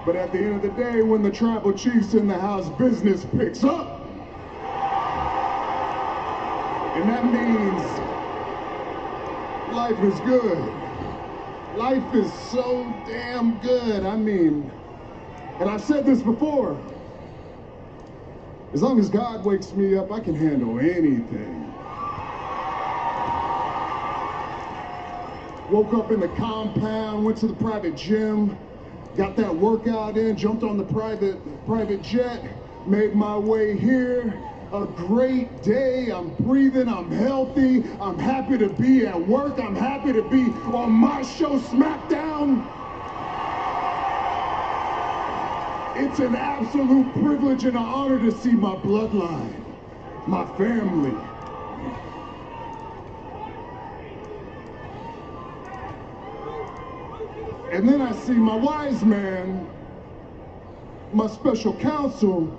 But at the end of the day, when the tribal chief's in the house, business picks up. And that means life is good. Life is so damn good. I mean, and I've said this before, as long as God wakes me up, I can handle anything. Woke up in the compound, went to the private gym, got that workout in, jumped on the private jet, made my way here. A great day, I'm breathing, I'm healthy, I'm happy to be at work, I'm happy to be on my show, SmackDown. It's an absolute privilege and an honor to see my bloodline, my family. And then I see my wise man, my special counsel,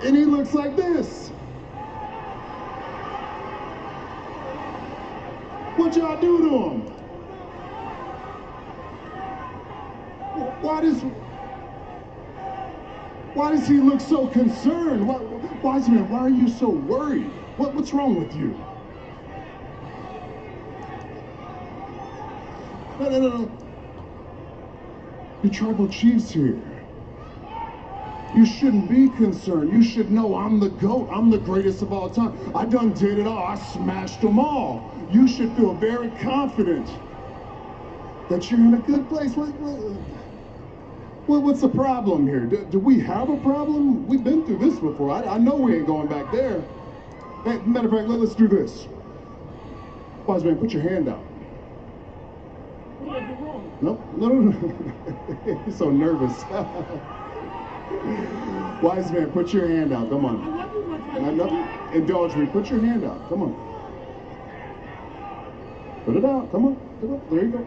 and he looks like this. What y'all do to him? Why does he look so concerned? Wise man, why are you so worried? What's wrong with you? No. Your tribal chief's here. You shouldn't be concerned. You should know I'm the GOAT. I'm the greatest of all time. I done did it all. I smashed them all. You should feel very confident that you're in a good place. What's the problem here? Do we have a problem? We've been through this before. I know we ain't going back there. Hey, matter of fact, let's do this. Wise man, put your hand out. No. He's so nervous. Wise man, put your hand out. Come on. No, indulge me. Put your hand out. Come on. Put it out. Come on. There you go.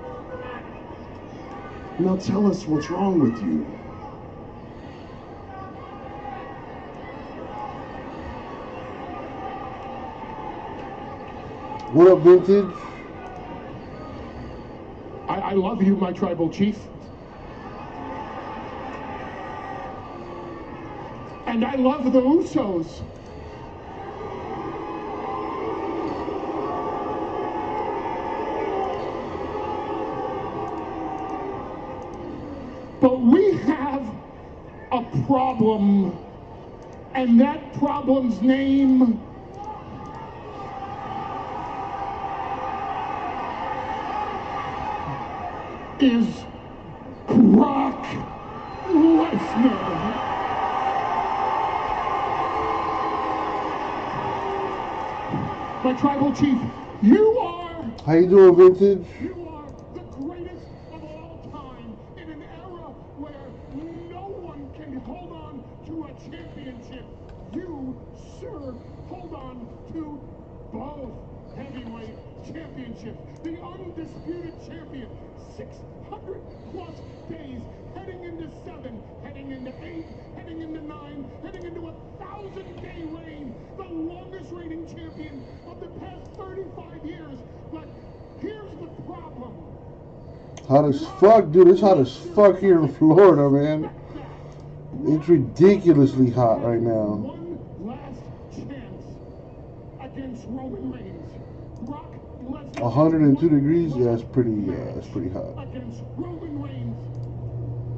Now tell us what's wrong with you. What up, Vintage? I love you, my tribal chief. And I love the Usos. But we have a problem, and that problem's name is Brock Lesnar. My tribal chief, you are... How you doing, Vintage? You are the greatest of all time in an era where no one can hold on to a championship. You, sir, hold on to both heavyweight championships. The undisputed champion. 600 plus days, heading into 7, heading into 8, heading into 9, heading into a 1,000-day reign. The longest reigning champion of the past 35 years. But here's the problem. Hot as fuck, dude. It's hot as fuck here in Florida, man. It's ridiculously hot right now. One last chance against Roman Reigns. Brock Lesnar. 102 degrees. Yeah, it's pretty hot. Against Roman Reigns.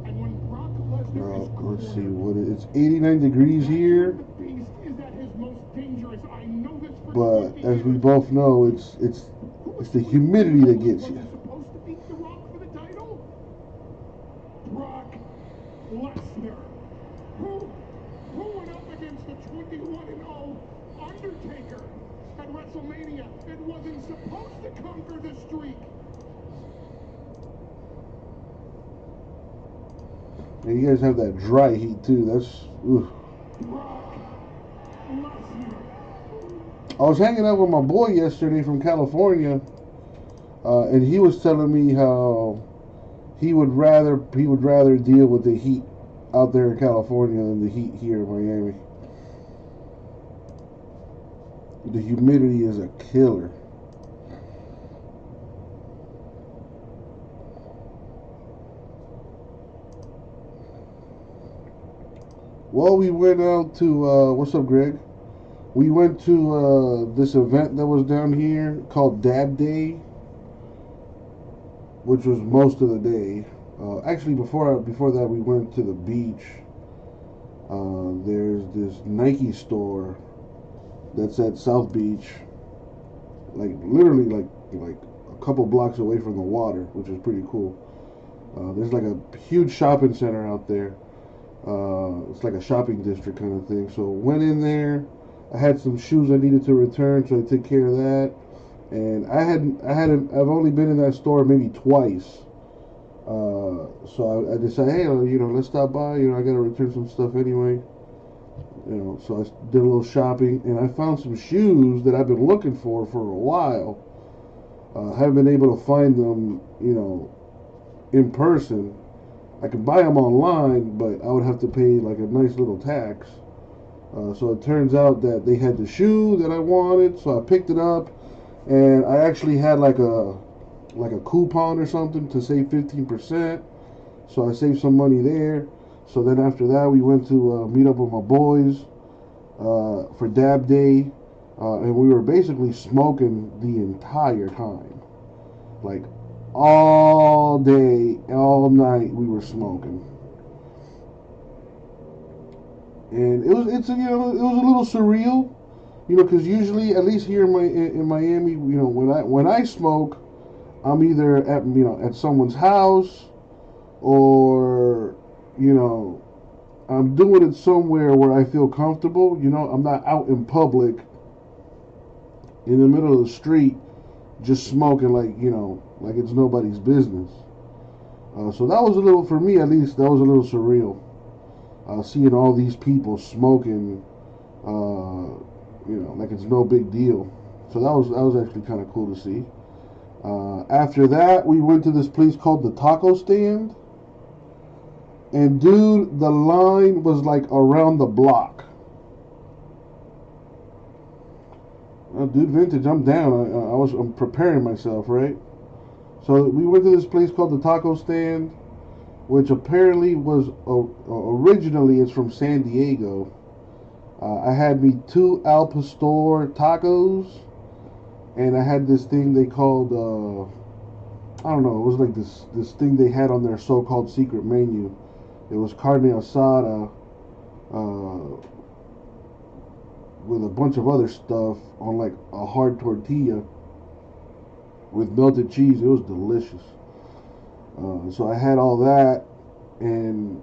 And when Brock Lesnar is Let's see what it's 89 degrees here. the beast is at his most dangerous. I know this for But 20 as we years. both know, it's the humidity that gets you. Supposed to beat The Rock for the title? Brock Lesnar. Who went up against the 21-0 Undertaker at WrestleMania and wasn't supposed to conquer the streak? And you guys have that dry heat too. That's oof. Brock Lesnar. I was hanging out with my boy yesterday from California, and he was telling me how he would rather deal with the heat out there in California than the heat here in Miami. The humidity is a killer. Well, we went out to, what's up, Greg? We went to this event that was down here called Dab Day, which was most of the day. Actually, before that, we went to the beach. There's this Nike store that's at South Beach, like literally like a couple blocks away from the water, which is pretty cool. There's like a huge shopping center out there. It's like a shopping district kind of thing. So went in there. I had some shoes I needed to return, so I took care of that. And I've only been in that store maybe twice. So I decided, hey, let's stop by. I got to return some stuff anyway. So I did a little shopping, and I found some shoes that I've been looking for a while. Haven't been able to find them, in person. I could buy them online, but I would have to pay like a nice little tax. So it turns out that they had the shoe that I wanted, so I picked it up, and I actually had like a coupon or something to save 15%. So I saved some money there. So then after that, we went to meet up with my boys for Dab Day, and we were basically smoking the entire time, like all day, all night. We were smoking, and it was a little surreal, because usually, at least here in Miami, when I smoke, I'm either at someone's house, or I'm doing it somewhere where I feel comfortable. I'm not out in public in the middle of the street just smoking like it's nobody's business. So that was a little, for me at least, that was a little surreal. Seeing all these people smoking, like it's no big deal. So that was actually kind of cool to see. After that, we went to this place called the Taco Stand. And dude, the line was like around the block. Dude, vintage, I'm down. I'm preparing myself, right? So we went to this place called the Taco Stand, which apparently was originally it's from San Diego. I had me 2 al pastor tacos, and I had this thing they called I don't know. It was like this thing they had on their so-called secret menu. It was carne asada with a bunch of other stuff on like a hard tortilla with melted cheese. It was delicious. So I had all that, and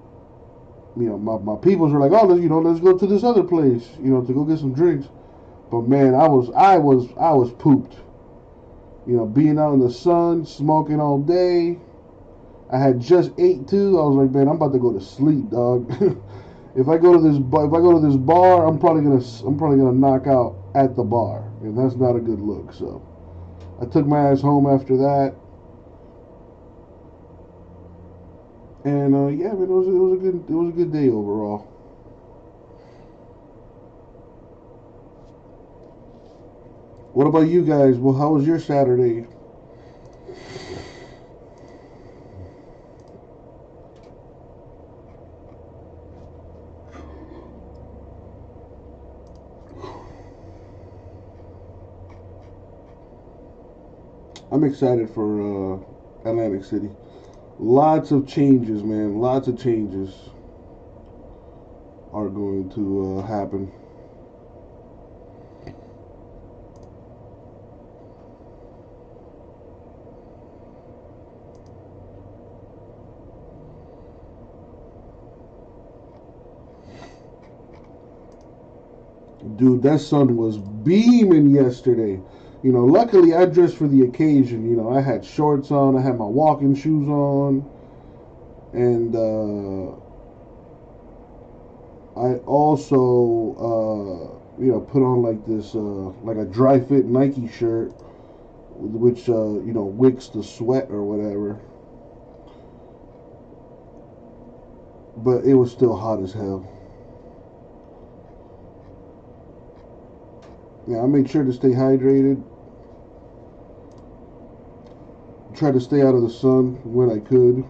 my peoples were like, oh, let's go to this other place, to go get some drinks. But man, I was pooped. Being out in the sun, smoking all day. I had just ate too. I was like, man, I'm about to go to sleep, dog. If I go to this bar, I'm probably gonna knock out at the bar, and that's not a good look. So I took my ass home after that, and yeah, man, it was a good day overall. What about you guys? Well, how was your Saturday? I'm excited for Atlantic City. Lots of changes, man. Lots of changes are going to happen. Dude, that sun was beaming yesterday. Luckily I dressed for the occasion. I had shorts on, I had my walking shoes on, and I also, put on like this, like a dry fit Nike shirt, which, wicks the sweat or whatever. But it was still hot as hell. Yeah, I made sure to stay hydrated. Try to stay out of the sun when I could.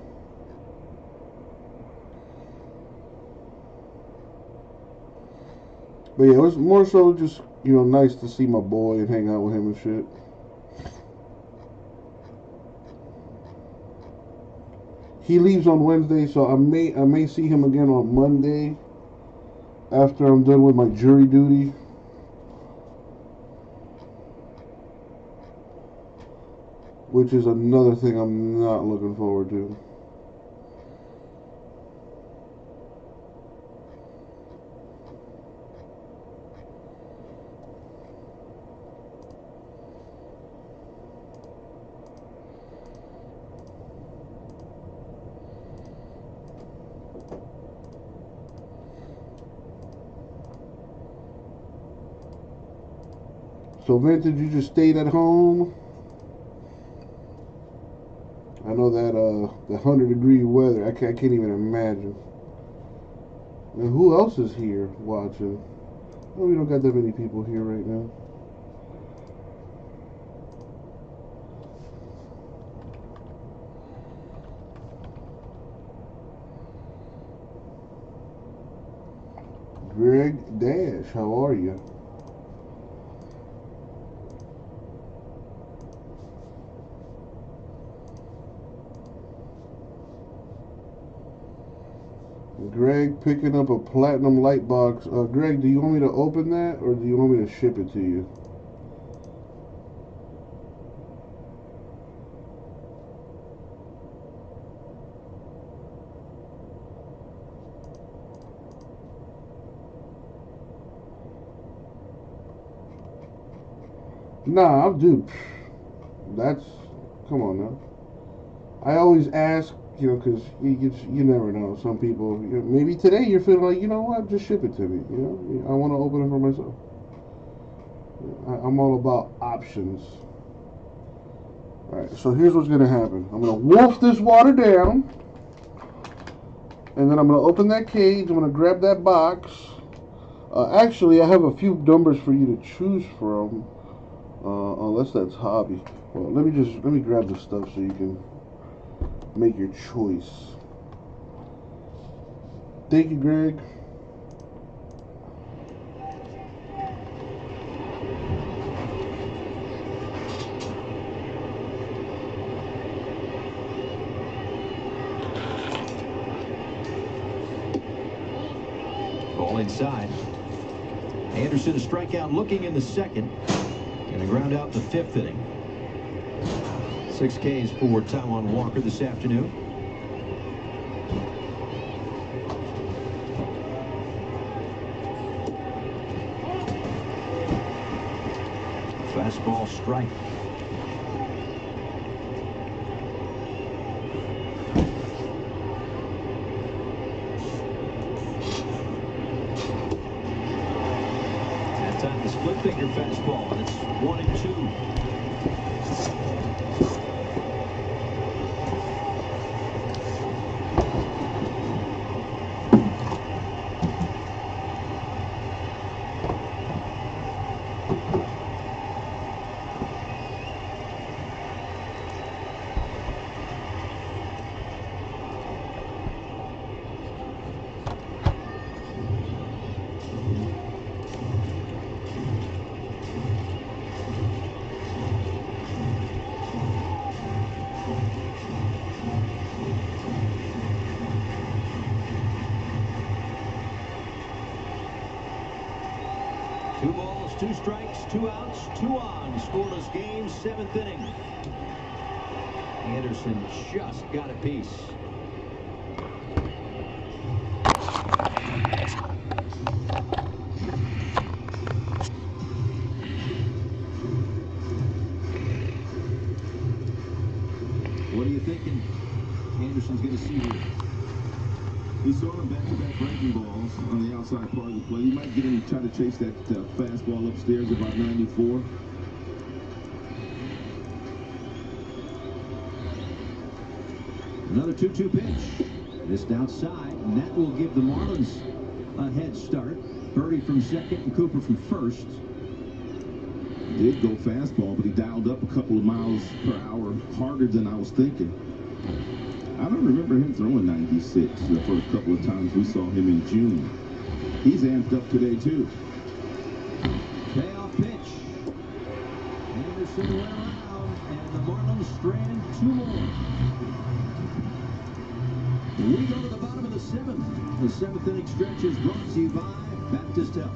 But yeah, it was more so just, you know, nice to see my boy and hang out with him and shit. He leaves on Wednesday, so I may see him again on Monday after I'm done with my jury duty. Which is another thing I'm not looking forward to. So, Vintage, you just stayed at home? I know that the 100-degree weather, I can't even imagine. And who else is here watching? Oh, we don't got that many people here right now. Greg Dash, how are you? Greg picking up a platinum light box. Greg, do you want me to open that or do you want me to ship it to you? Nah, dude. That's, come on now. I always ask, you know, because you never know. Some people, you know, maybe today you're feeling like, you know what, just ship it to me. You know, I want to open it for myself. I'm all about options. All right, so here's what's gonna happen. I'm gonna wolf this water down, and then I'm gonna open that cage. I'm gonna grab that box. Actually, I have a few numbers for you to choose from, unless that's hobby. Well, let me grab the stuff so you can make your choice. Thank you, Greg. Ball inside. Anderson a strikeout looking in the second. And a ground out in the fifth inning. 6 Ks for Taijuan Walker this afternoon. Fastball strike. That time the split finger fastball, and it's 1-2. Two balls, 2 strikes, 2 outs, 2 on. Scoreless game, 7th inning. Anderson just got a piece. What are you thinking Anderson's going to see here? He saw him back-to-back breaking balls on the outside part of the play. He might get him to try to chase that fastball upstairs about 94. Another 2-2 pitch. Missed outside, and that will give the Marlins a head start. Birdie from second and Cooper from first. Did go fastball, but he dialed up a couple of miles per hour harder than I was thinking. I don't remember him throwing 96 the first couple of times we saw him in June. He's amped up today, too. Anderson went around, and the Marlins strand 2 more. We go to the bottom of the 7th. The 7th inning stretch is brought to you by Baptist Health.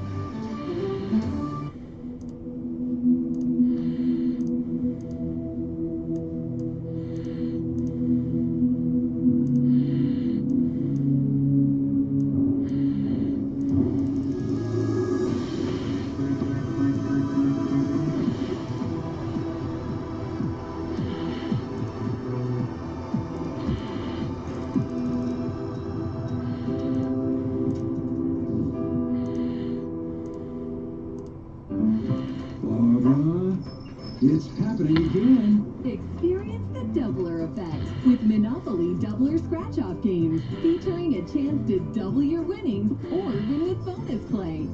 It's happening again. Experience the doubler effect with Monopoly Doubler Scratch-Off games, featuring a chance to double your winnings or win with bonus play.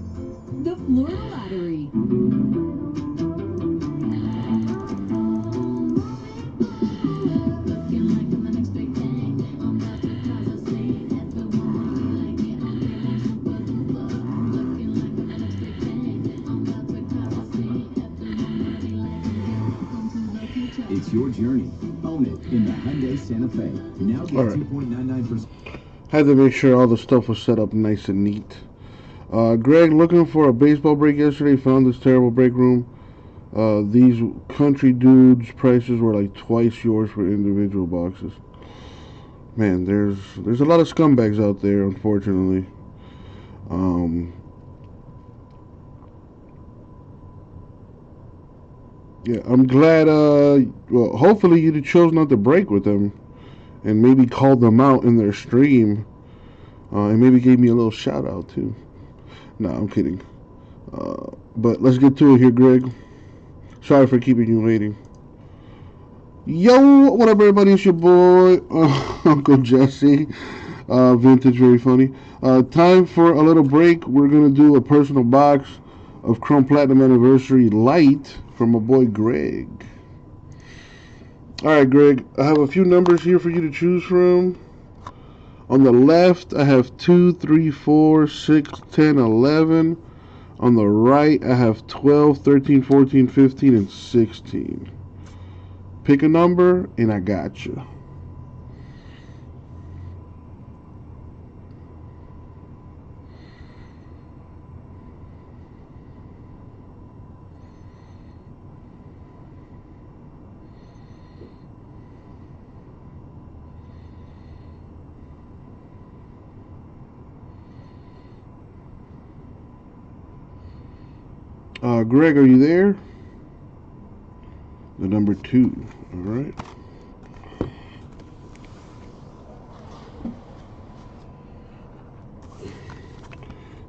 The Florida Lottery. It's your journey. Own it in the Hyundai Santa Fe. Now get 2.99%. Had to make sure all the stuff was set up nice and neat. Greg, looking for a baseball break yesterday, found this terrible break room. These country dudes' prices were like twice yours for individual boxes. Man, there's a lot of scumbags out there, unfortunately. Yeah, I'm glad, well, hopefully you chose not to break with them and maybe called them out in their stream, and maybe gave me a little shout out too. No, I'm kidding. But let's get to it here, Greg. Sorry for keeping you waiting. Yo, what up, everybody? It's your boy, Uncle Jesse. Vintage, very funny. Time for a little break. We're going to do a personal box of Chrome Platinum Anniversary Light from my boy Greg. Alright, Greg, I have a few numbers here for you to choose from. On the left, I have 2, 3, 4, 6, 10, 11. On the right, I have 12, 13, 14, 15, and 16. Pick a number, and I got you. Greg, are you there? The number 2. All right.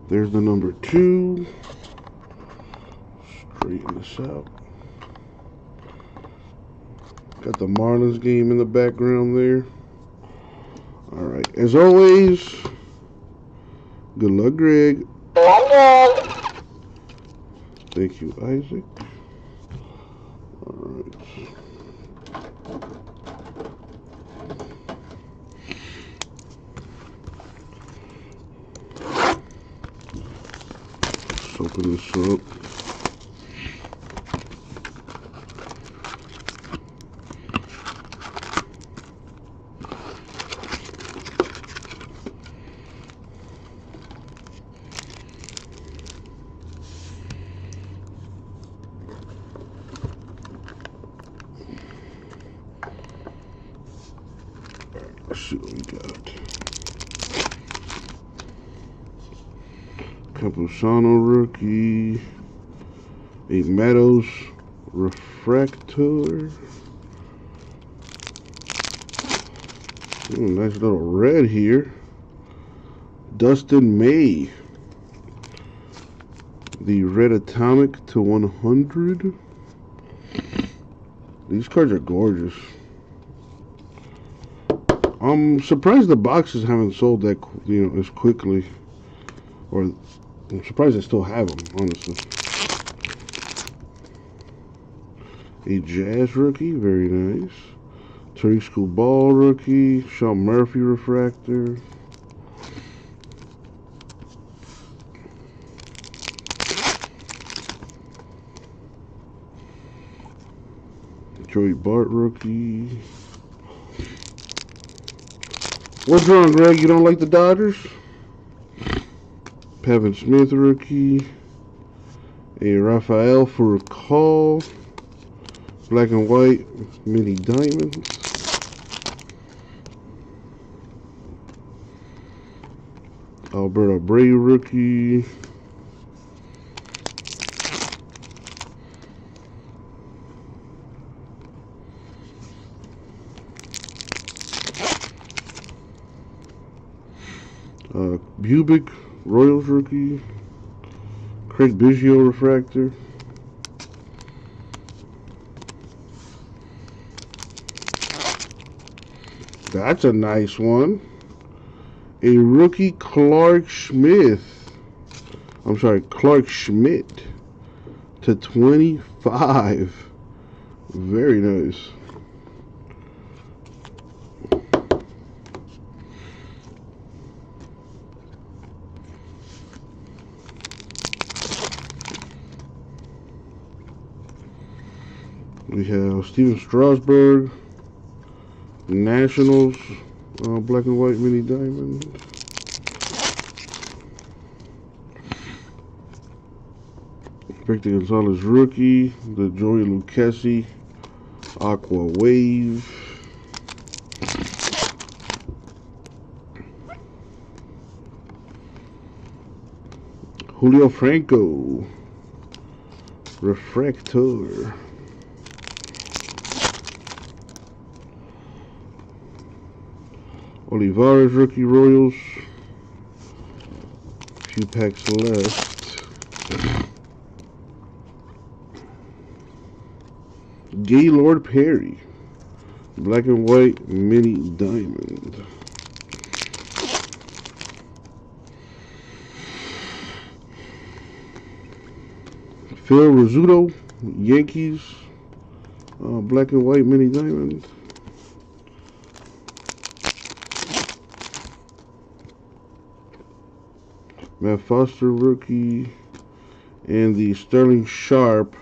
There's the number 2. Straighten this out. Got the Marlins game in the background there. All right. As always, good luck, Greg. Thank you, Isaac. All right. Let's open this up. Let's see what we got. Capusano rookie. A Meadows refractor. Nice little red here. Dustin May. The red atomic to 100. These cards are gorgeous. I'm surprised the boxes haven't sold that, as quickly. Or I'm surprised I still have them, honestly. A Jazz rookie, very nice. Tariq School Ball rookie. Sean Murphy refractor. Joey Bart rookie. What's wrong, Greg? You don't like the Dodgers? Pavin Smith rookie. A Raphael for a call. Black and white mini diamonds. Alberto Abreu rookie. Bubic Royals rookie. Craig Biggio refractor. That's a nice one. A rookie Clark Schmidt to 25. Very nice. We have Steven Strasburg, Nationals, black and white mini diamond. Victor Gonzalez rookie, the Joey Lucchesi, Aqua Wave. Julio Franco, refractor. Olivares rookie Royals. A few packs left. Gaylord Perry, black and white mini diamond. Phil Rizzuto, Yankees, black and white mini diamond. Matt Foster rookie, and the Sterling Sharp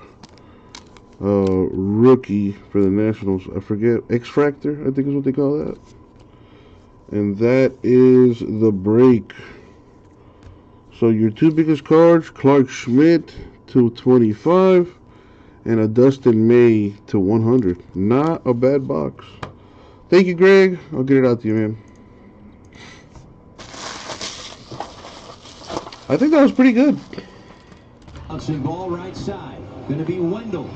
rookie for the Nationals. I forget, X-Fractor, I think is what they call that. And that is the break. So your two biggest cards, Clark Schmidt to 25 and a Dustin May to 100. Not a bad box. Thank you, Greg. I'll get it out to you, man. I think that was pretty good. Bouncing ball right side. Going to be Wendell.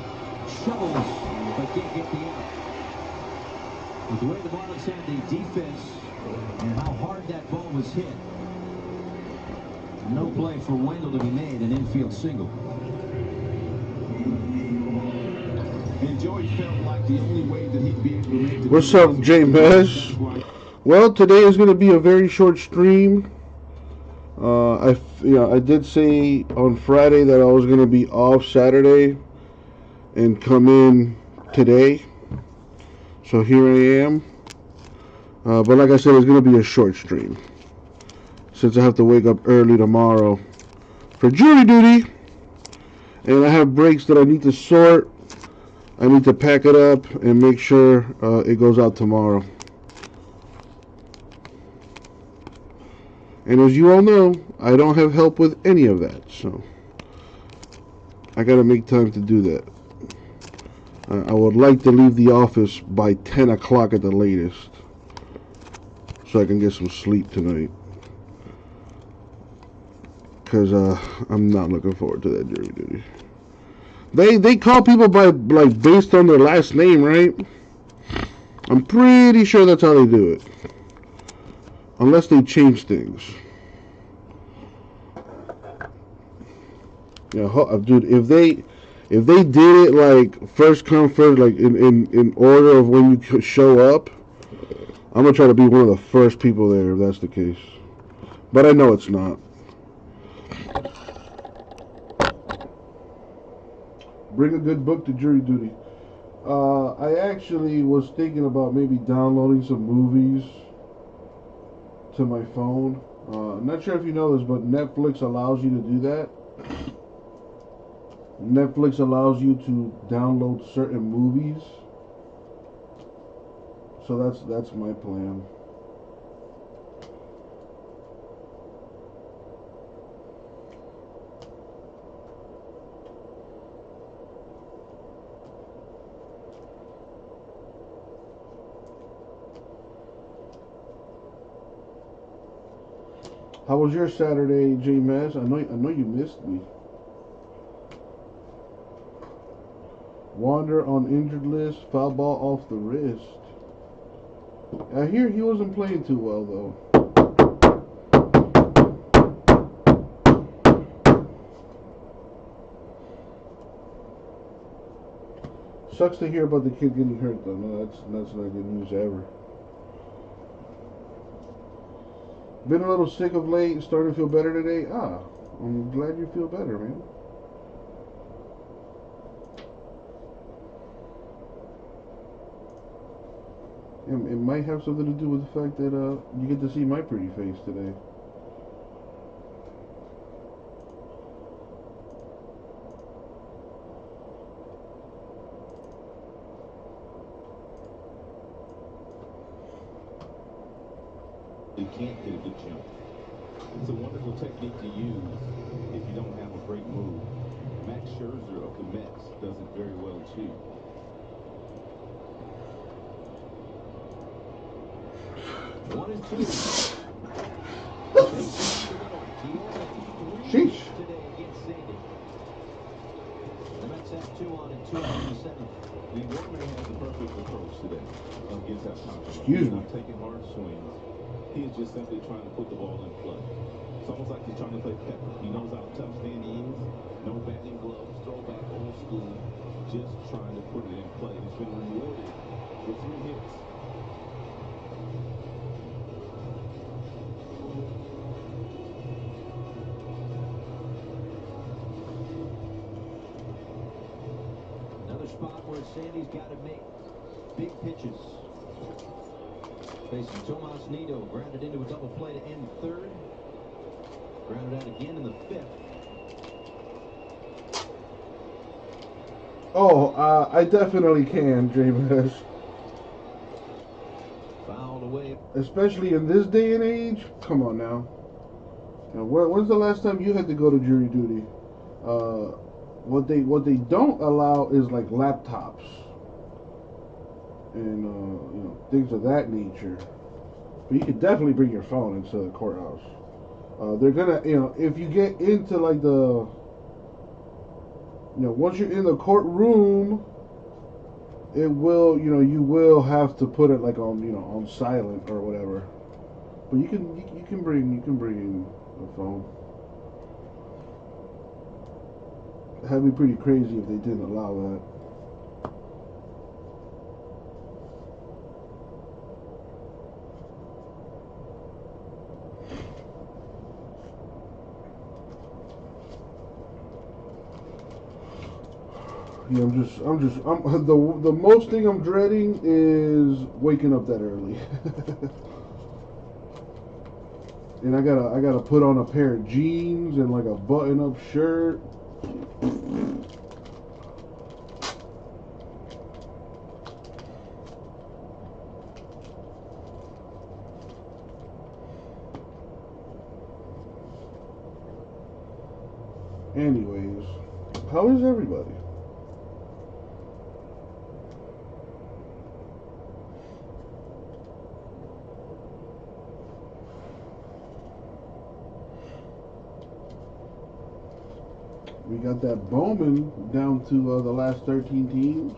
Shovels, but can't get the out. With the way the Marlins had the defense and how hard that ball was hit, no play for Wendell to be made, an infield single. And Joey felt like the only way that he'd be able to make the... What's up, J Mesh? Well, today is going to be a very short stream. I did say on Friday that I was going to be off Saturday and come in today. So here I am. But like I said, it's going to be a short stream, since I have to wake up early tomorrow for jury duty. And I have breaks that I need to sort. I need to pack it up and make sure it goes out tomorrow. And as you all know, I don't have help with any of that, so I gotta make time to do that. I would like to leave the office by 10 o'clock at the latest, so I can get some sleep tonight. Because I'm not looking forward to that jury duty. They call people by, like, based on their last name, right? I'm pretty sure that's how they do it. Unless they change things. Yeah, dude, if they did it like first come first, like in order of when you show up, I'm gonna try to be one of the first people there if that's the case. But I know it's not. Bring a good book to jury duty. I actually was thinking about maybe downloading some movies to my phone. I'm not sure if you know this, but Netflix allows you to do that. Netflix allows you to download certain movies So that's my plan. How was your Saturday, J-Mass? I know you missed me. Wander on injured list, foul ball off the wrist. I hear he wasn't playing too well though. Sucks to hear about the kid getting hurt though. No, that's not good news ever. Been a little sick of late, starting to feel better today. I'm glad you feel better, man. It might have something to do with the fact that you get to see my pretty face today. You can't get a good jump. It's a wonderful technique to use if you don't have a great move. Max Scherzer of the Mets does it very well too. One and two. Sheesh. Today against Sandy. The Mets have 2 on and 2 out in the 7th. The Warner has the perfect approach today against that confidence. Excuse He's me. not taking hard swings. He is just simply trying to put the ball in play. It's almost like he's trying to play pepper. He knows how tough Sandy is. No batting gloves, throwback old school. Just trying to put it in play. It's been rewarded with 3 hits. Another spot where Sandy's got to make big pitches. Facing Tomas Nido, grounded into a double play to end 3rd. Grounded out again in the 5th. Oh, I definitely can, J-Mass. Fouled away. Especially in this day and age. Come on now. When's the last time you had to go to jury duty? What they don't allow is like laptops and things of that nature. But you can definitely bring your phone into the courthouse. They're gonna, if you get into like the, once you're in the courtroom, it will, you will have to put it like on, on silent or whatever. But you can bring a phone. That'd be pretty crazy if they didn't allow that. Yeah, the most thing I'm dreading is waking up that early. And I gotta put on a pair of jeans and like a button-up shirt. Anyways, how is everybody? We got that Bowman down to the last 13 teams.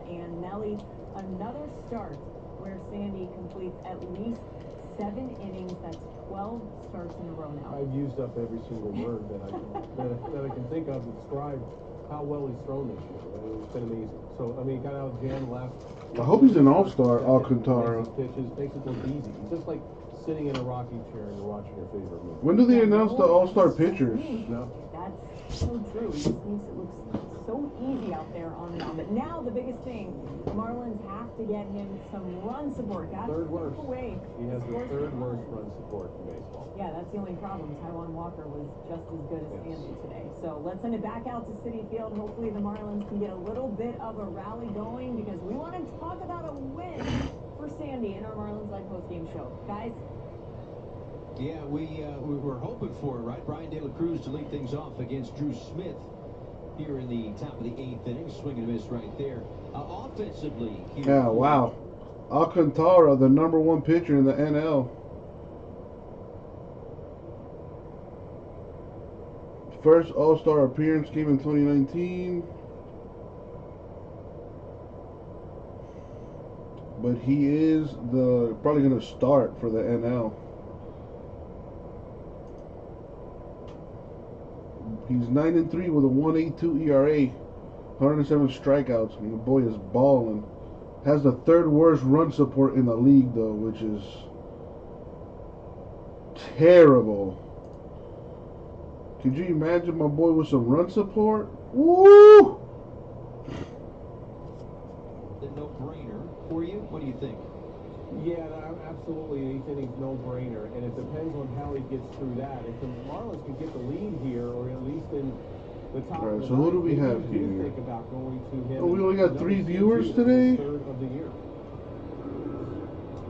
And Nelly, another start where Sandy completes at least 7 innings. That's 12 starts in a row now. I've used up every single word that I can think of to describe how well he's thrown this year. It's been amazing. So, I mean, got out of jam left. I hope he's an all-star, Alcantara. Pitches, makes it look easy. It's just like sitting in a rocking chair and you're watching your favorite movie. When do they announce the all-star pitchers? No. That's so true. It just makes it look so easy out there on the mound. But now the biggest thing, the Marlins have to get him some run support. Got Third worst. away. He has the third worst run support in baseball. Yeah, that's the only problem. Taijuan Walker was just as good as Sandy today. So let's send it back out to Citi Field. Hopefully the Marlins can get a little bit of a rally going, because we want to talk about a win for Sandy in our Marlins Live post-game show. Guys? Yeah, we were hoping for it, right? Brian De La Cruz to lead things off against Drew Smith here in the top of the 8th inning. Swing and a miss right there. Offensively. Yeah, wow. Alcantara, the #1 pitcher in the NL. First All-Star appearance came in 2019. But he is probably going to start for the NL. He's 9-3 with a 1.82 ERA, 107 strikeouts, and the boy is balling. Has the 3rd worst run support in the league, though, which is terrible. Could you imagine my boy with some run support? Woo! The no-brainer for you? What do you think? Yeah, absolutely. 8th inning's no-brainer, and it depends on how he gets through that. If the Marlins can get the lead here, or at least in the top. All right, so who do we have here? Think about going to him. Oh, we only got 3 viewers today? Third of the year.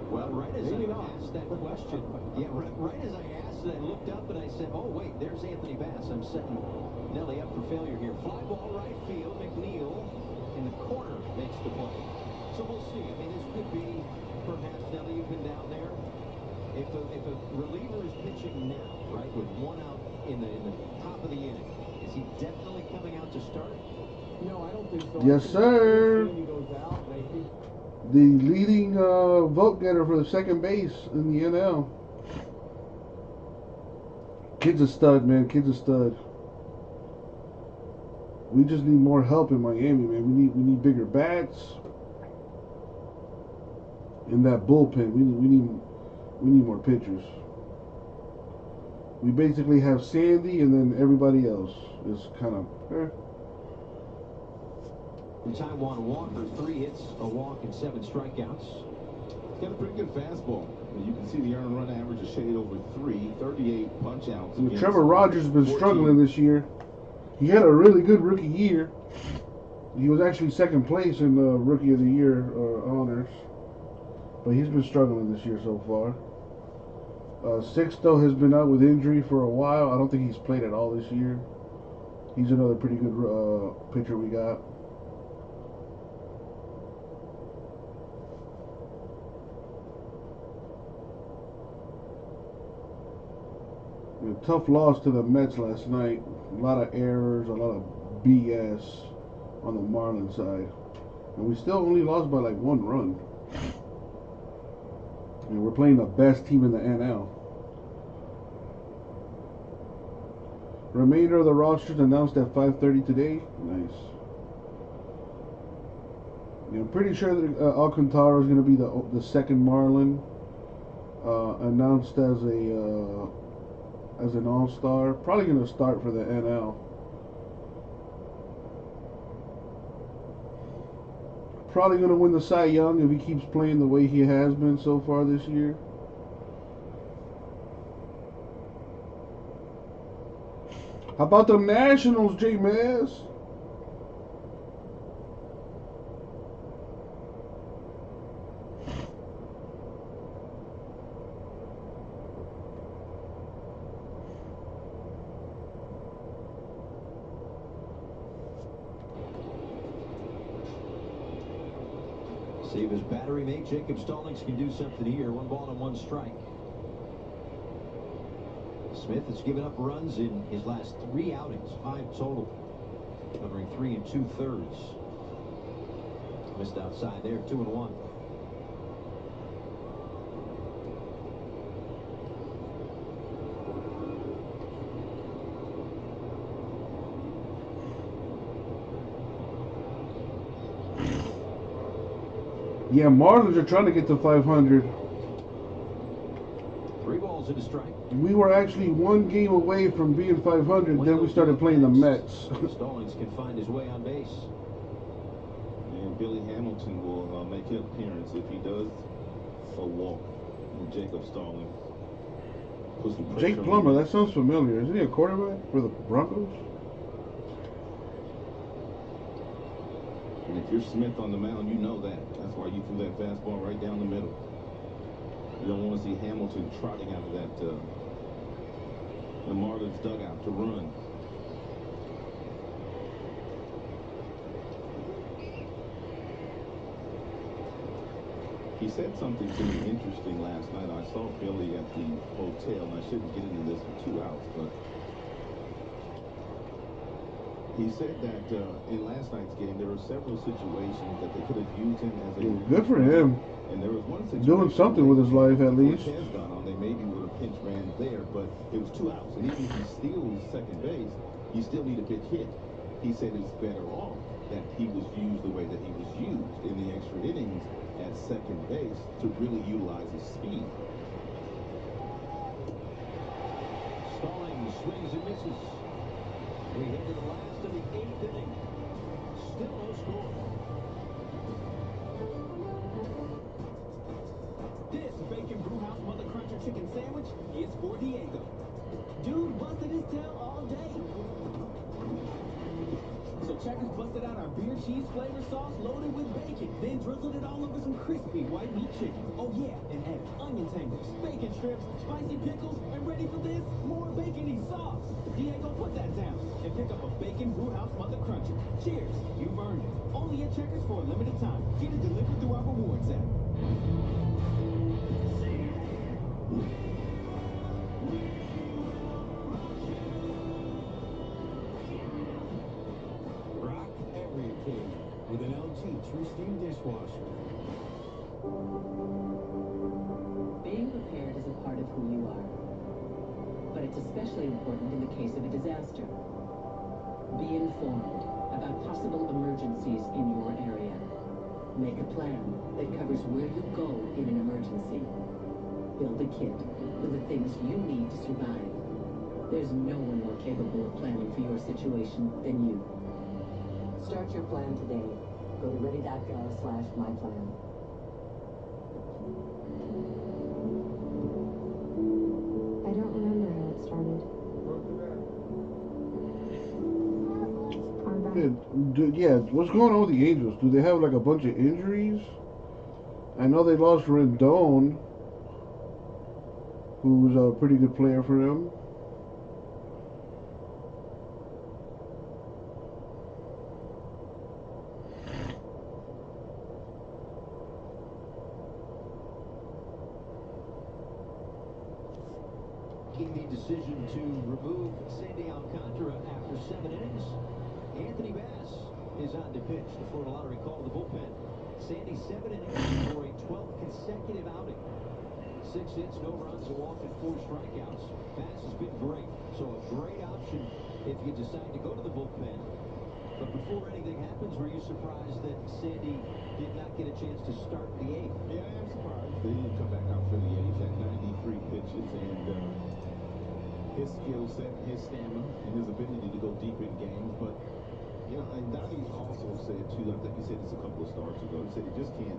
Well, right as I asked that question, right as I asked it, I looked up and I said, oh, wait, there's Anthony Bass. I'm setting Nelly up for failure here. Fly ball right field. McNeil in the corner makes the play. So we'll see. I mean, this could be perhaps, Nelly, you've been down there. If a reliever is pitching now, right, with 1 out in the top of the inning, is he definitely coming out to start? No, I don't think so. Yes, sir. He goes out, maybe. The leading vote getter for the 2nd base in the NL. Kid's a stud, man. Kid's a stud. We just need more help in Miami, man. We need bigger bats. In that bullpen, we need more pitchers. We basically have Sandy, and then everybody else is kind of. Taijuan Walker, 3 hits, a walk, and 7 strikeouts. He's got a pretty good fastball. You can see the earned run average is shaded over 3, 38 punch outs. Trevor Rogers has been struggling this year. He had a really good rookie year. He was actually 2nd place in the Rookie of the Year honors. But he's been struggling this year so far. Sixto has been out with injury for a while. I don't think he's played at all this year. He's another pretty good pitcher we got. A tough loss to the Mets last night. A lot of errors, a lot of BS on the Marlins side. And we still only lost by like 1 run. And we're playing the best team in the NL. Remainder of the rosters announced at 5:30 today. Nice. Yeah, I'm pretty sure that Alcantara is going to be the 2nd Marlin announced as an all-star. Probably going to start for the NL. Probably going to win the Cy Young if he keeps playing the way he has been so far this year. How about them Nationals, J-Mass? See if his battery mate Jacob Stallings can do something here. 1 ball and 1 strike. Smith has given up runs in his last 3 outings, 5 total, covering 3 2/3. Missed outside there, 2-1. Yeah, Marlins are trying to get to 500. 3 balls and a strike. We were actually one game away from being 500. Then we started playing the Mets. Stallings can find his way on base. And Billy Hamilton will make an appearance. If he does, a walk. And Jacob Stallings. Put some pressure Jake on Plummer, him. that sounds familiar. Isn't he a quarterback for the Broncos? And if you're Smith on the mound, you know that. That's why you threw that fastball right down the middle. You don't want to see Hamilton trotting out of that the Marlins dugout to run. He said something to me interesting last night. I saw Billy at the hotel, and I shouldn't get into this with 2 outs, but he said that in last night's game there were several situations that they could have used him as a Good for him. And there was one situation Doing something with his life at least. Cortez got on, they maybe would have pinch ran there, but it was 2 outs, and even if he steals second base, you still need a pitch hit. He said it's better off that he was used the way that he was used in the extra innings at second base to really utilize his speed. Stallings swings and misses. We head to the last of the 8th inning. Still no score. This Bacon Brewhouse Mother Cruncher chicken sandwich is for Diego. Dude busted his tail all day. So Checkers busted out our beer cheese flavor sauce loaded with bacon, then drizzled it all over some crispy white meat chicken. Oh yeah, and added onion tangles, bacon strips, spicy pickles, and ready for this, more bacony sauce. Diego, put that down and pick up a Bacon Brewhouse Mother Cruncher. Cheers, you've earned it. Only at Checkers for a limited time. Get it delivered through our rewards app. Rock every occasion with an LG True Steam dishwasher. Being prepared is a part of who you are. But it's especially important in the case of a disaster. Be informed about possible emergencies in your area. Make a plan that covers where you go in an emergency. Build a kit with the things you need to survive. There's no one more capable of planning for your situation than you. Start your plan today. Go to ready.gov/myplan. I don't remember how it started. Yeah, what's going on with the Angels? Do they have like a bunch of injuries? I know they lost Rendon, who's a pretty good player for them. Making the decision to remove Sandy Alcantara after 7 innings. Anthony Bass is on to pitch. The Florida Lottery called the bullpen. Sandy 7 innings for a 12th consecutive outing. 6 hits, no runs, a walk, and 4 strikeouts. Bass has been great, so a great option if you decide to go to the bullpen. But before anything happens, were you surprised that Sandy did not get a chance to start the 8th? Yeah, I am surprised. They didn't come back out for the 8th at 93 pitches, and his skill set, his stamina, and his ability to go deep in games. But, you know, and Donnie also said, too, I think he said this a couple of starts ago, he said he just can't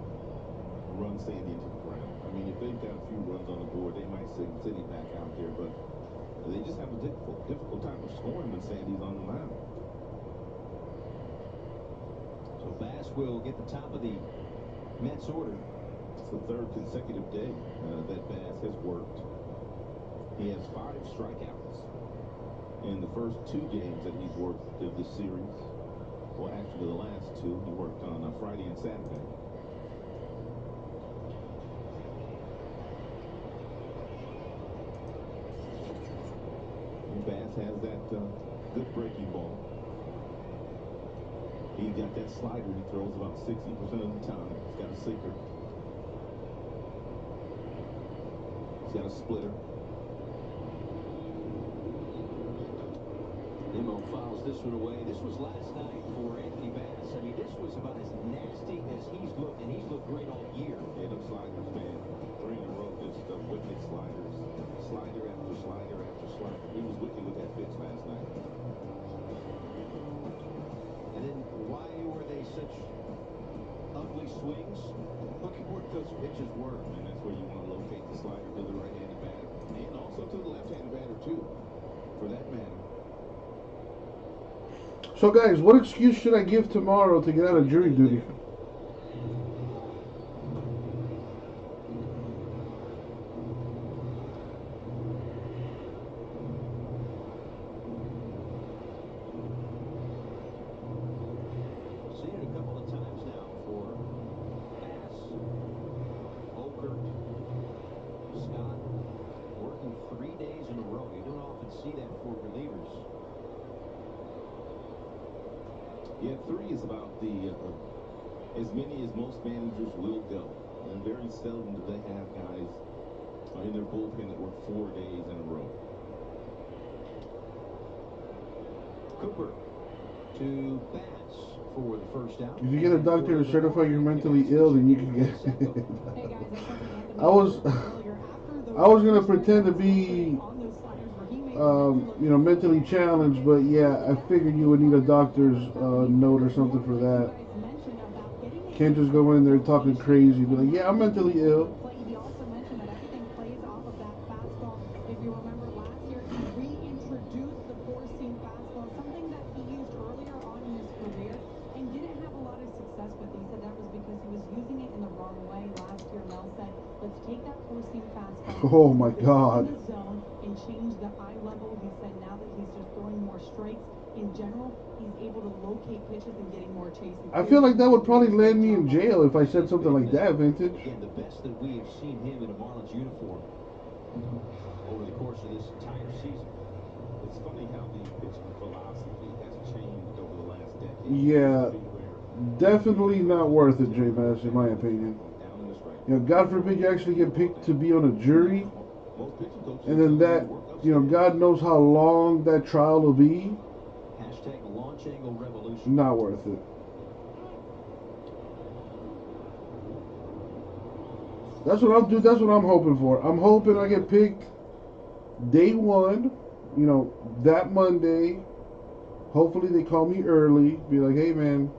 run Sandy into the ground. I mean, if they've got a few runs on the board, they might send Sandy back out there, but they just have a difficult time of scoring when Sandy's on the mound. So Bass will get the top of the Mets order. It's the 3rd consecutive day that Bass has worked. He has 5 strikeouts in the first 2 games that he's worked of this series. Well, actually, the last 2 he worked on Friday and Saturday. And Bass has that good breaking ball. He's got that slider he throws about 60% of the time. He's got a sinker. He's got a splitter. Nimmo fouls this one away. This was last night for Anthony Bass. Bass. I mean, this was about as nasty as he's looked, and he's looked great all year. Yeah, them sliders, man. 3 in a row, just wicked sliders. Slider after slider after slider. He was wicked with that pitch last night. And then why were they such ugly swings? Look at where those pitches were. And that's where you want to locate the slider to the right-handed batter. And also to the left-handed batter, too, for that matter. So, guys, what excuse should I give tomorrow to get out of jury duty? Seen it a couple of times now for Bass, Oker, Scott, working 3 days in a row. You don't often see that for relievers. Yeah, 3 is about the as many as most managers will go. And very seldom do they have guys in their bullpen that work 4 days in a row. Cooper to Bass for the first out. If you get a doctor to certify you're mentally ill, then you can get I was gonna pretend to be you know, mentally challenged, but yeah, I figured you would need a doctor's note or something for that. Can't just go in there talking crazy, be like, yeah, I'm mentally ill. He also mentioned that everything plays off of that fastball. If you remember last year, he reintroduced the four-seam fastball, something that he used earlier on in his career and didn't have a lot of success with. He said that was because he was using it in the wrong way. Last year, Mel said, let's take that four-seam fastball. Oh my God. In the zone and change the eye level. He said now that he's just throwing more strikes in general, he's able to locate pitches and getting more chases. I feel like that would probably land me in jail if I said something like that, Vintage. Again, the best that we have seen him in a Marlins uniform over the course of this entire season. It's funny how the pitching philosophy has changed over the last decade. Yeah, definitely not worth it, J-Bass, in my opinion. You know, God forbid you actually get picked to be on a jury, and then that, you know, God knows how long that trial will be. Hashtag launch angle revolution. Not worth it. That's what I'm doing. That's what I'm hoping for. I'm hoping I get picked day one, you know, that Monday. Hopefully they call me early. Be like, hey man,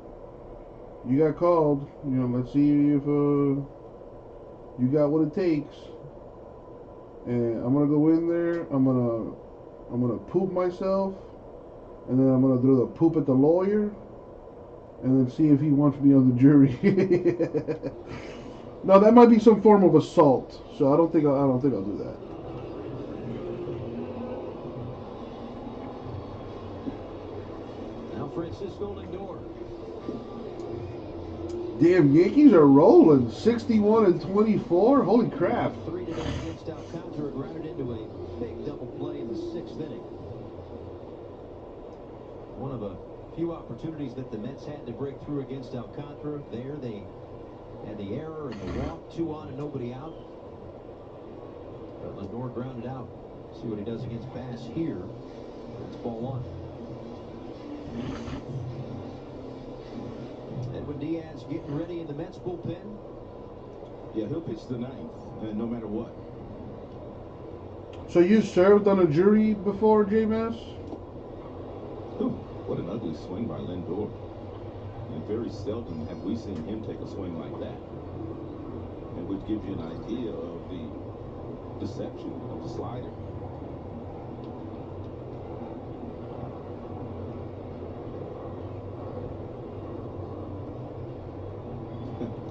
you got called. You know, let's see if you got what it takes. And I'm gonna go in there. I'm gonna poop myself, and then I'm gonna throw the poop at the lawyer, and then see if he wants me on the jury. No, that might be some form of assault. So I don't think I'll do that. Now Francisco Lindor. Damn, Yankees are rolling 61-24. Holy crap! 3 today against Alcantara, grounded into a big double play in the 6th inning. One of a few opportunities that the Mets had to break through against Alcantara. There they had the error and the walk, 2 on and nobody out. But Lindor grounded out. See what he does against Bass here. It's ball 1. Edwin Diaz getting ready in the Mets bullpen. Yeah, he'll pitch the 9th, no matter what. So you served on a jury before, J-Mass? What an ugly swing by Lindor. And very seldom have we seen him take a swing like that. And which gives you an idea of the deception of the slider.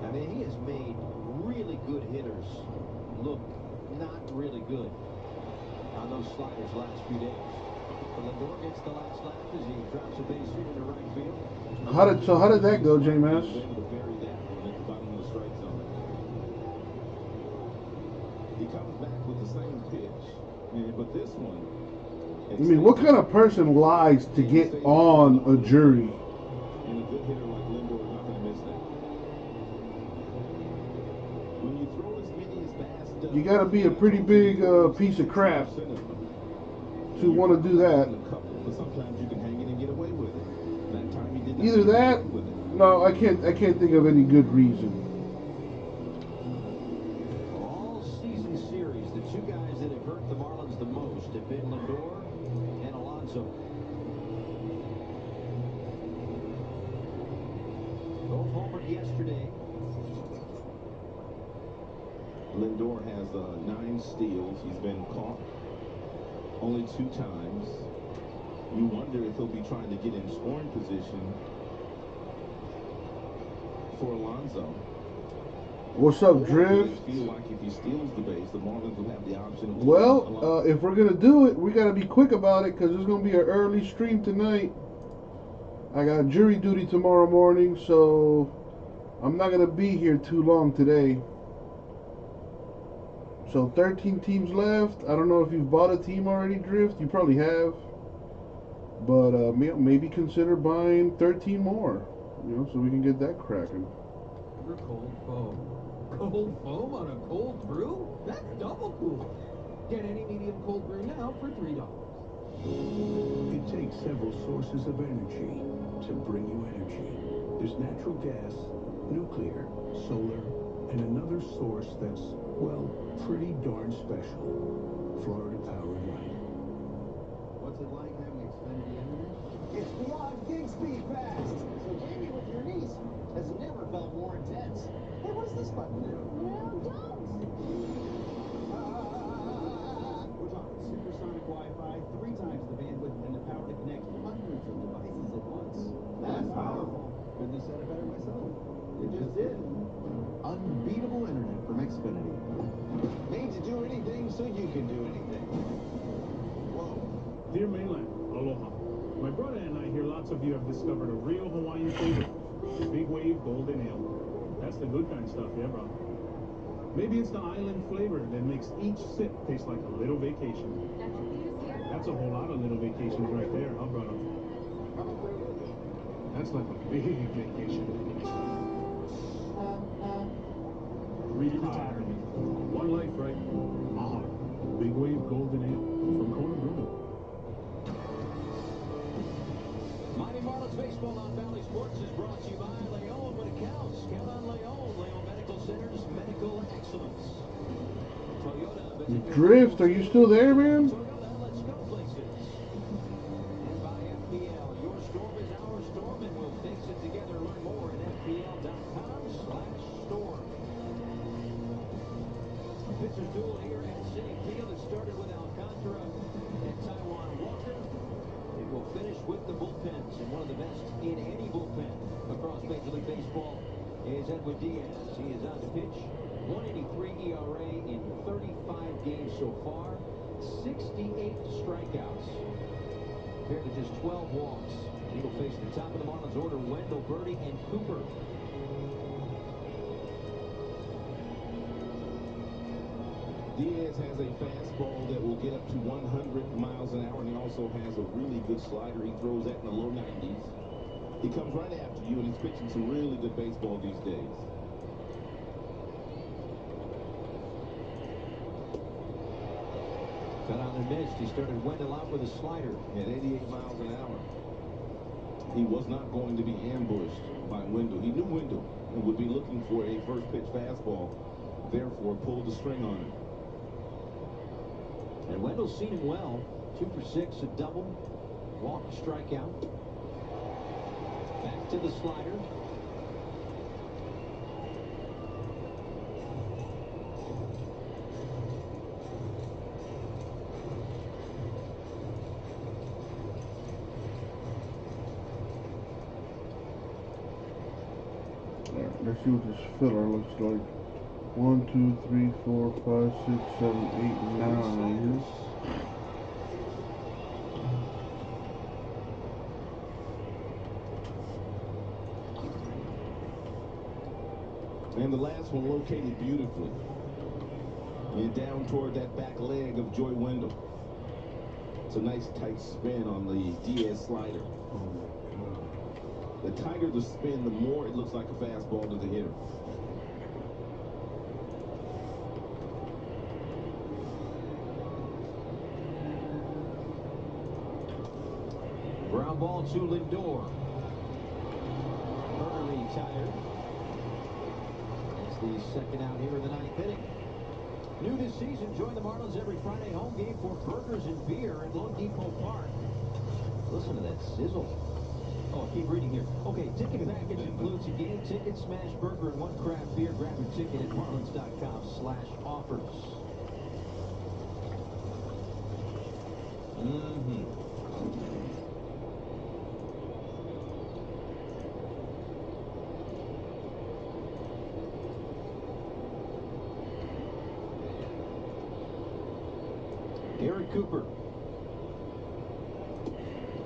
I mean, he has made really good hitters look not really good on those sliders last few days. But Lindor gets the last lap as he drops a base hit into right field. How did that go, J-Mass? He comes back with the same pitch, but this one. I mean, what kind of person lies to get on a jury? And a good hitter like Lindor is not going to miss that. When you throw as many as Bass does, You gotta be a pretty big piece of crap to want to do that. But sometimes you can hang it and get away with it. That time he did Either that, No, I can't think of any good reason. All season series, the two guys that have hurt the Marlins the most have been Lindor and Alonso. Both homered yesterday. Lindor has 9 steals. He's been caught only 2 times. You wonder if he'll be trying to get in scoring position for Alonso. What's up, Drift? I feel like if he steals the base, the Marlins will have the option of Well, if we're gonna do it, we gotta be quick about it because there's gonna be an early stream tonight. I got jury duty tomorrow morning, so I'm not gonna be here too long today. So 13 teams left. I don't know if you've bought a team already, Drift. You probably have, but maybe consider buying 13 more. You know, so we can get that cracking. Cold foam. Cold foam on a cold brew? That's double cool. Get any medium cold brew now for $3. It takes several sources of energy to bring you energy. There's natural gas, nuclear, solar, and another source that's, well, pretty darn special. Florida Power & Light. What's it like having Xfinity internet? It's beyond gig speed fast. So gaming with your niece has never felt more intense. Hey, what does this button do? No, don't. We're talking supersonic Wi-Fi, 3 times the bandwidth, and the power to connect hundreds of devices at once. That's powerful. Couldn't have said it better myself. It just did. Unbeatable internet from Xfinity. Made to do anything so you can do anything. Whoa. Dear Mainland, aloha. My brother and I hear lots of you have discovered a real Hawaiian flavor. Big Wave Golden Ale. That's the good kind of stuff, yeah, bro. Maybe it's the island flavor that makes each sip taste like a little vacation. That's a whole lot of little vacations right there, huh, brother? That's like a big vacation. Retirement. One life, right? Big Wave Golden Ale from Kona Brewing. Mighty Marlins baseball on Valley Sports is brought to you by Leon when it counts. Count on Leon. Leon Medical Centers, medical excellence. Toyota. Drift, are you still there, man? Toyota, let's go places. And by FPL, your storm is our storm, and we'll fix it together. Learn more at FPL.com/storm. Pitcher's duel here at Citi Field. It started with Alcantara and Taiwan Walker. It will finish with the bullpens, and one of the best in any bullpen across Major League Baseball is Edwin Diaz. He is on to pitch. 183 ERA in 35 games so far. 68 strikeouts compared to just 12 walks. He will face the top of the Marlins order, Wendell, Birdie, and Cooper. Diaz has a fastball that will get up to 100 miles an hour, and he also has a really good slider. He throws that in the low 90s. He comes right after you, and he's pitching some really good baseball these days. Got on and missed. He started Wendell out with a slider at 88 miles an hour. He was not going to be ambushed by Wendell. He knew Wendell and would be looking for a first pitch fastball, therefore pulled the string on him. And Wendell's seen him well. 2 for 6, a double, walk, strikeout. Back to the slider. Let's see what this filler looks like. 1, 2, 3, 4, 5, 6, 7, 8, 9. And the last one located beautifully. And down toward that back leg of Joy Wendell. It's a nice tight spin on the Diaz slider. The tighter the spin, the more it looks like a fastball to the hitter. Ground ball to Lindor. Burger retired. It's the second out here in the ninth inning. New this season, join the Marlins every Friday home game for burgers and beer at Lone Depot Park. Listen to that sizzle. Oh, keep reading here. Okay, ticket package includes a game ticket, smash burger, and 1 craft beer. Grab your ticket at marlins.com/offers. Gary Cooper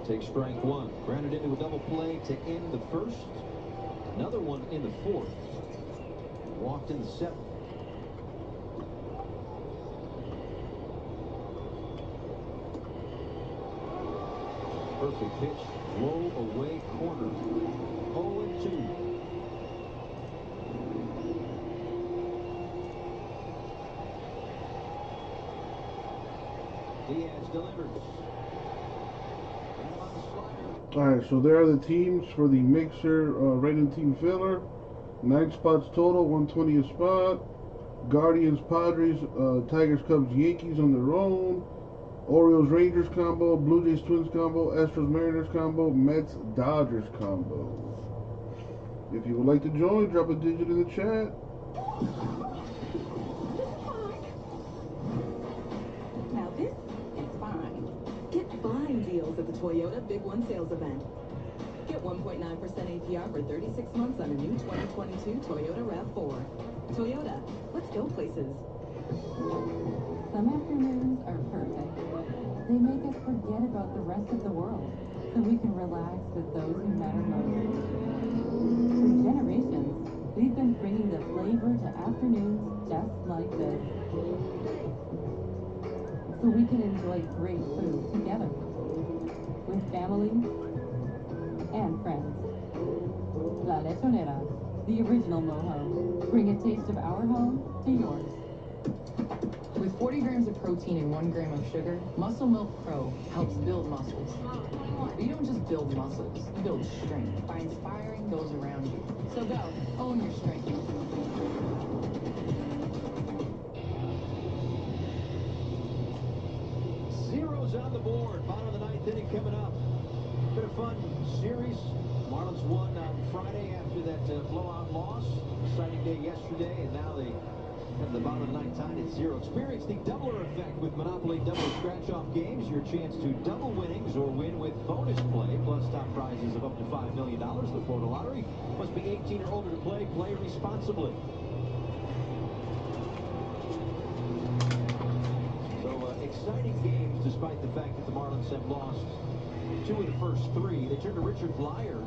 takes strike one. Grounded into a double play to end the first. Another one in the fourth. Walked in the seventh. Perfect pitch. Low away corner. 0-2. Diaz delivers. All right, so there are the teams for the mixer rated team filler. 9 spots total, 120 a spot. Guardians, Padres, Tigers, Cubs, Yankees on their own. Orioles, Rangers combo. Blue Jays, Twins combo. Astros, Mariners combo. Mets, Dodgers combo. If you would like to join, drop a digit in the chat. Now this is fine. Get fine deals at the Toyota Big One sales event. Get 1.9% APR for 36 months on a new 2022 Toyota RAV4. Toyota, let's go places. Some afternoons are perfect. They make us forget about the rest of the world, so we can relax with those who matter most. For generations, we've been bringing the flavor to afternoons just like this. So we can enjoy great food together, with family and friends. La Lechonera, the original mojo. Bring a taste of our home to yours. With 40 grams of protein and 1 gram of sugar, Muscle Milk Pro helps build muscles. But you don't just build muscles, you build strength by inspiring those around you. So go, own your strength. Zeros on the board. Bottom of the ninth inning coming up. Been a fun series. Marlins won on Friday after that blowout loss. Exciting day yesterday, and now they have the bottom of the ninth tied at 0. Experience the doubler effect with Monopoly Double Scratch-Off games. Your chance to double winnings or win with bonus play, plus top prizes of up to $5 million. The Florida Lottery must be 18 or older to play. Play responsibly. So exciting games, despite the fact that the Marlins have lost 2 of the first 3. They turn to Richard Blyer,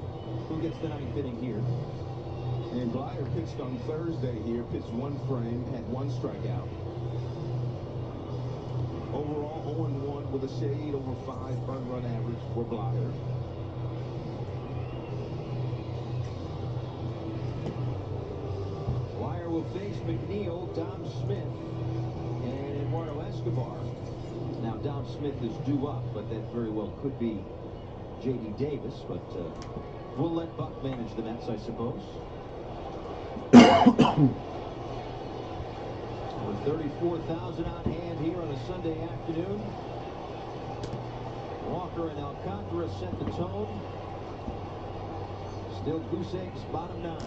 who gets the ninth inning here. And Blyer pitched on Thursday here, pitched 1 frame, had 1 strikeout. Overall, 0-1 with a shade over 5 earned run average for Blyer. Blyer will face McNeil, Dom Smith, and Eduardo Escobar. Now, Dom Smith is due up, but that very well could be J.D. Davis, but we'll let Buck manage the Mets, I suppose. With 34,000 on hand here on a Sunday afternoon. Walker and Alcantara set the tone. Still goose eggs, bottom 9.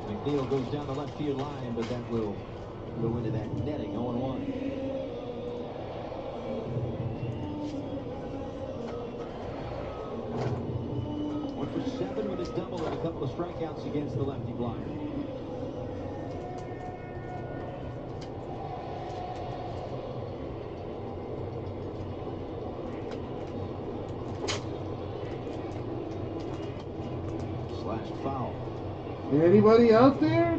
McNeil goes down the left field line, but that will go into that netting. 0-1. For 7 with his double and a couple of strikeouts against the lefty Blyer. Slashed foul. Anybody out there?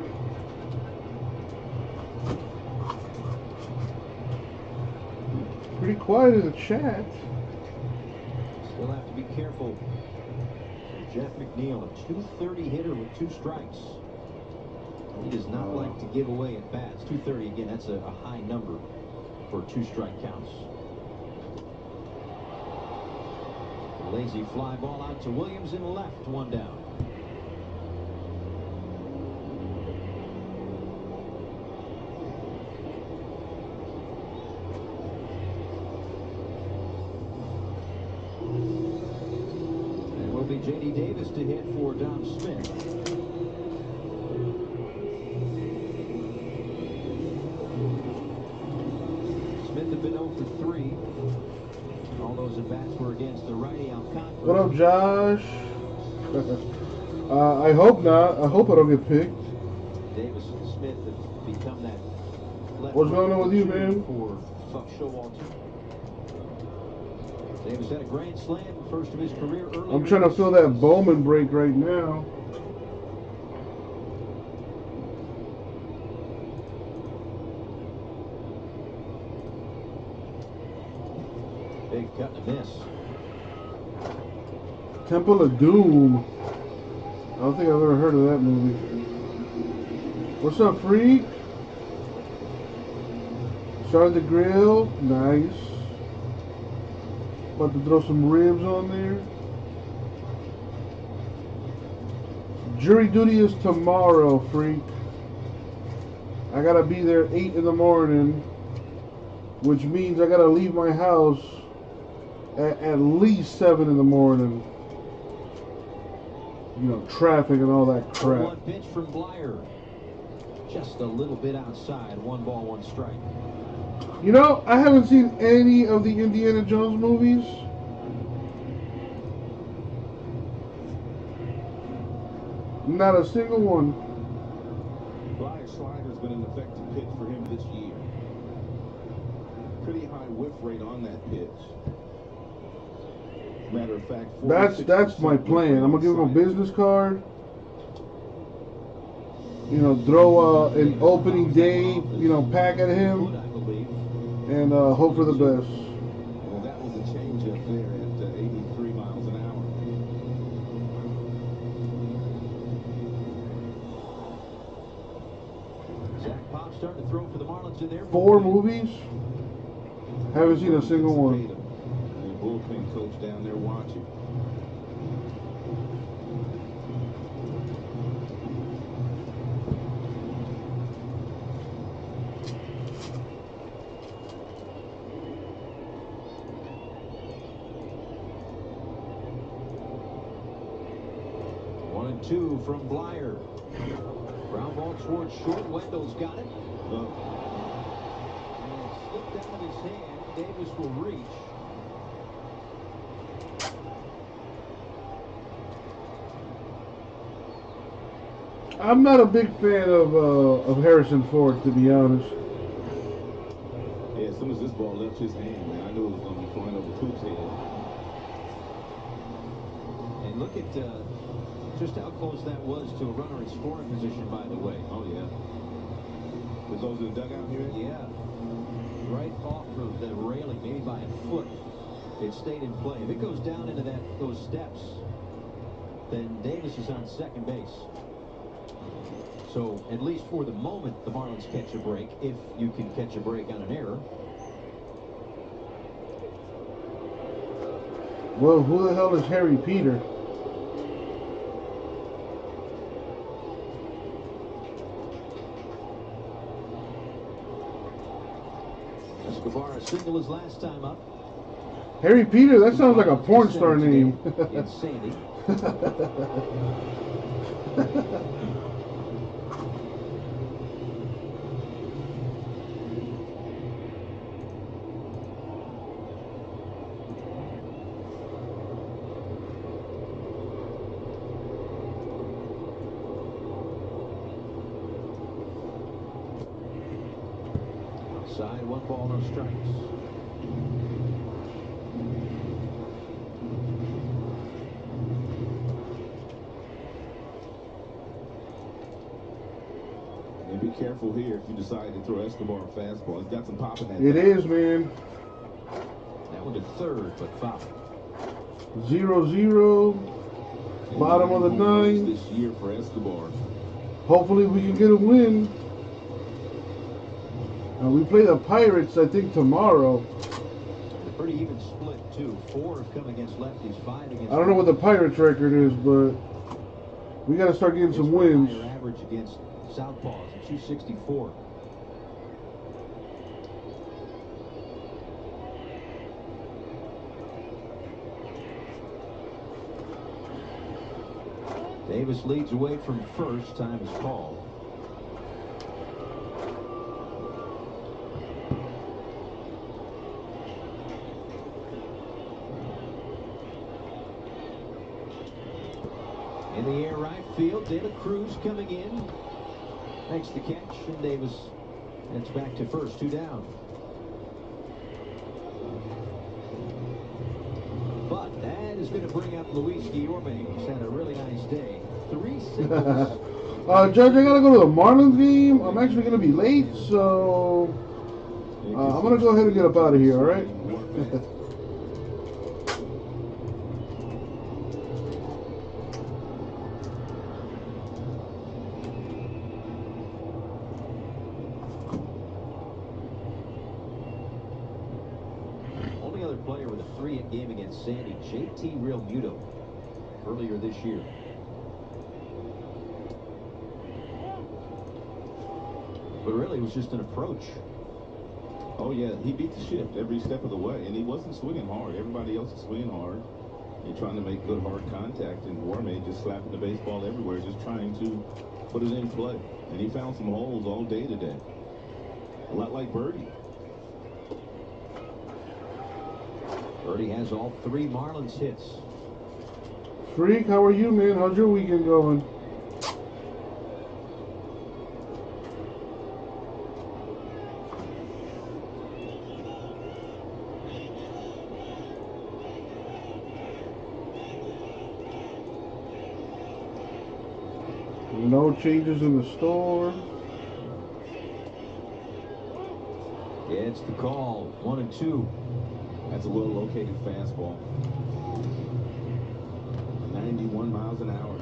Pretty quiet in the chat. Still have to be careful. Jeff McNeil, a .230 hitter with 2 strikes. He does not like to give away at bats. .230 again, that's a high number for 2 strike counts. Lazy fly ball out to Williams in left, one down. It will be J.D. Davis to hit for Dom Smith. Smith had been 0 for 3. All those at-bats were against the righty Alcantara. What up, Josh? I hope not. I hope I don't get picked. Davis and Smith have become that left. What's going on with you, man? For Buck Showalter. Davis had a grand slam, first of his career earlier. I'm trying to fill that Bowman break right now. Big cut and a miss. Temple of Doom. I don't think I've ever heard of that movie. What's up, Freak? Started the grill. Nice. About to throw some ribs on there. Jury duty is tomorrow, Freak. I gotta be there 8 in the morning, which means I gotta leave my house at least 7 in the morning. You know, traffic and all that crap. One pitch from Blyer. Just a little bit outside. 1 ball, 1 strike. You know, I haven't seen any of the Indiana Jones movies. Not a single one. Blyer's slider's been an effective pitch for him this year. Pretty high whiff rate on that pitch. Matter of fact, That's my plan. I'm gonna give him a business card. You know, throw an opening day, pack at him, and hope for the best. Well, that was a change up there at 83 miles an hour. Zach Pop starting to throw for the Marlins in there. 4 movies. Haven't seen a single one. The bullpen coach down there watching. One and two from Blyer. Ground ball towards short. Wendell's got it. And it slipped out of his hand. Davis will reach. I'm not a big fan of Harrison Ford, to be honest. Yeah, as soon as this ball left his hand, man, I knew it was going to be flying over Coop's head. And look at just how close that was to a runner in scoring position, by the way. Oh, yeah. Was those in the dugout here? Yeah. Right off of the railing, maybe by a foot. It stayed in play. If it goes down into those steps, then Davis is on second base. So, at least for the moment, the Marlins catch a break, if you can catch a break on an error. Well, who the hell is Harry Peter? Escobar, a single his last time up. Harry Peter? That sounds like a porn star name. It's Sandy. Outside, 1 ball, no strikes. And be careful here if you decide to throw Escobar a fastball. He's got some pop in that. It is, man. That one to third, but foul. 0-0. Bottom of the 9th. This year for Escobar. Hopefully we can get a win. We play the Pirates, I think, tomorrow. The Pretty even split, too. 4 have come against lefties, 5 against. I don't know what the Pirates' record is, but we got to start getting some wins. Higher average against southpaws at 264. Davis leads away from first. Time is called. In the air right field, De La Cruz coming in. Makes the catch, and Davis heads back to first, 2 down. But that is going to bring up Luis Guillorme, who's had a really nice day. 3 singles. Judge, I gotta go to the Marlins game. I'm actually gonna be late, so I'm gonna go ahead and get up out of here. All right. Only other player with a 3-hit game against Sandy, JT Realmuto, earlier this year. But really, it was just an approach. Oh, yeah, he beat the shift every step of the way, and he wasn't swinging hard. Everybody else is swinging hard. You're trying to make good hard contact, and Guillorme just slapping the baseball everywhere, just trying to put it in play. And he found some holes all day today. A lot like Birdie. Birdie has all 3 Marlins hits. Freak, how are you, man? How's your weekend going? No changes in the store. It's the call. 1-2. That's a well-located fastball. 91 miles an hour.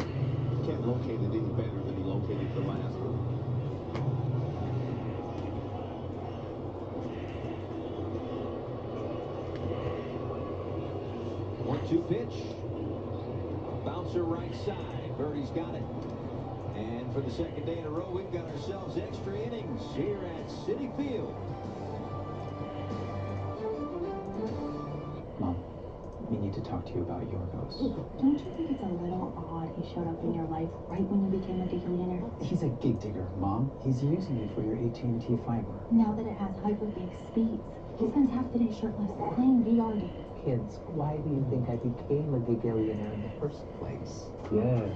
Can't locate it any better than he located the last one. One-two pitch. Bouncer right side. Birdie's got it. And for the second day in a row, we've got ourselves extra innings here at Citi Field. Mom, we need to talk to you about Yorgos. Don't you think it's a little odd he showed up in your life right when you became a gigillionaire? He's a gig digger, Mom. He's using you for your AT&T fiber. Now that it has hyper-big speeds, he spends half the day shirtless playing VR games. Kids, why do you think I became a gigillionaire in the first place? Yes,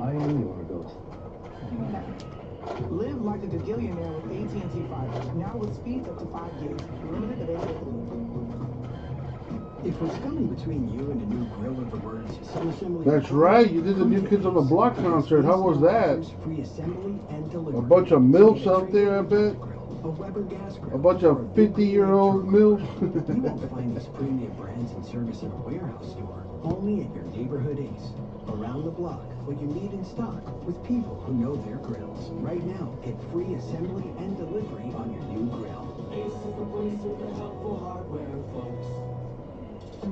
I am Yorgos. Live like a gigillionaire with AT&T fiber. Now with speeds up to 5 gigs. Limited availability. If it's coming between you and a new grill of the words, some assembly. That's right. You did the New Kids on the Block concert. How was that? Free assembly and delivery. A bunch of MILFs out there, I bet. A Weber gas grill. A bunch of 50-year-old MILFs. You won't find these premium brands and service in a warehouse store. Only at your neighborhood Ace. Around the block, what you need in stock with people who know their grills. Right now, get free assembly and delivery on your new grill. Ace is the place with the helpful hardware, folks. How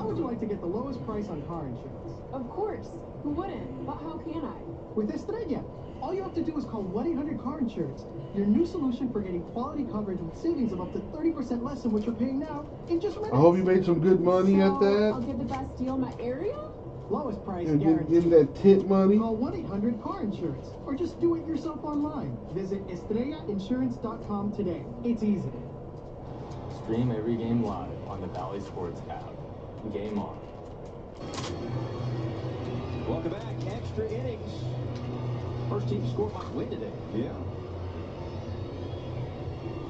would you like to get the lowest price on car insurance? Of course. Who wouldn't? But how can I? With Estrella. All you have to do is call 1-800-CAR-INSURANCE. Your new solution for getting quality coverage with savings of up to 30% less than what you're paying now in just minutes. I hope you made some good money at that. I'll get the best deal in my area? Lowest price And guaranteed. getting that tit money. Call 1-800-CAR-INSURANCE. Or just do it yourself online. Visit estrellainsurance.com today. It's easy. Stream every game live on the Valley Sports app. Game on. Welcome back. Extra innings. First team to score might win today. Yeah.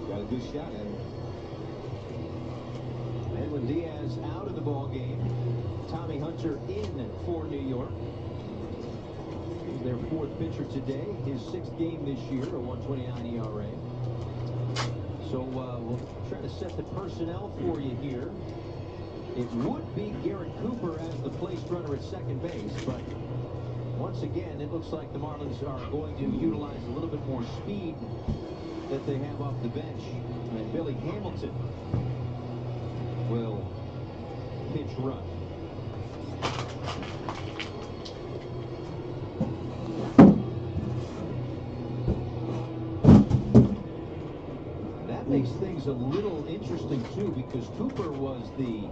Got a good shot at it. Edwin Diaz out of the ball game. Tommy Hunter in for New York. He's their 4th pitcher today. His 6th game this year, a 1.29 ERA. So we'll try to set the personnel for you here. It would be Garrett Cooper as the placed runner at second base, but once again, it looks like the Marlins are going to utilize a little bit more speed that they have off the bench. And Billy Hamilton will pitch run. That makes things a little interesting, too, because Cooper was the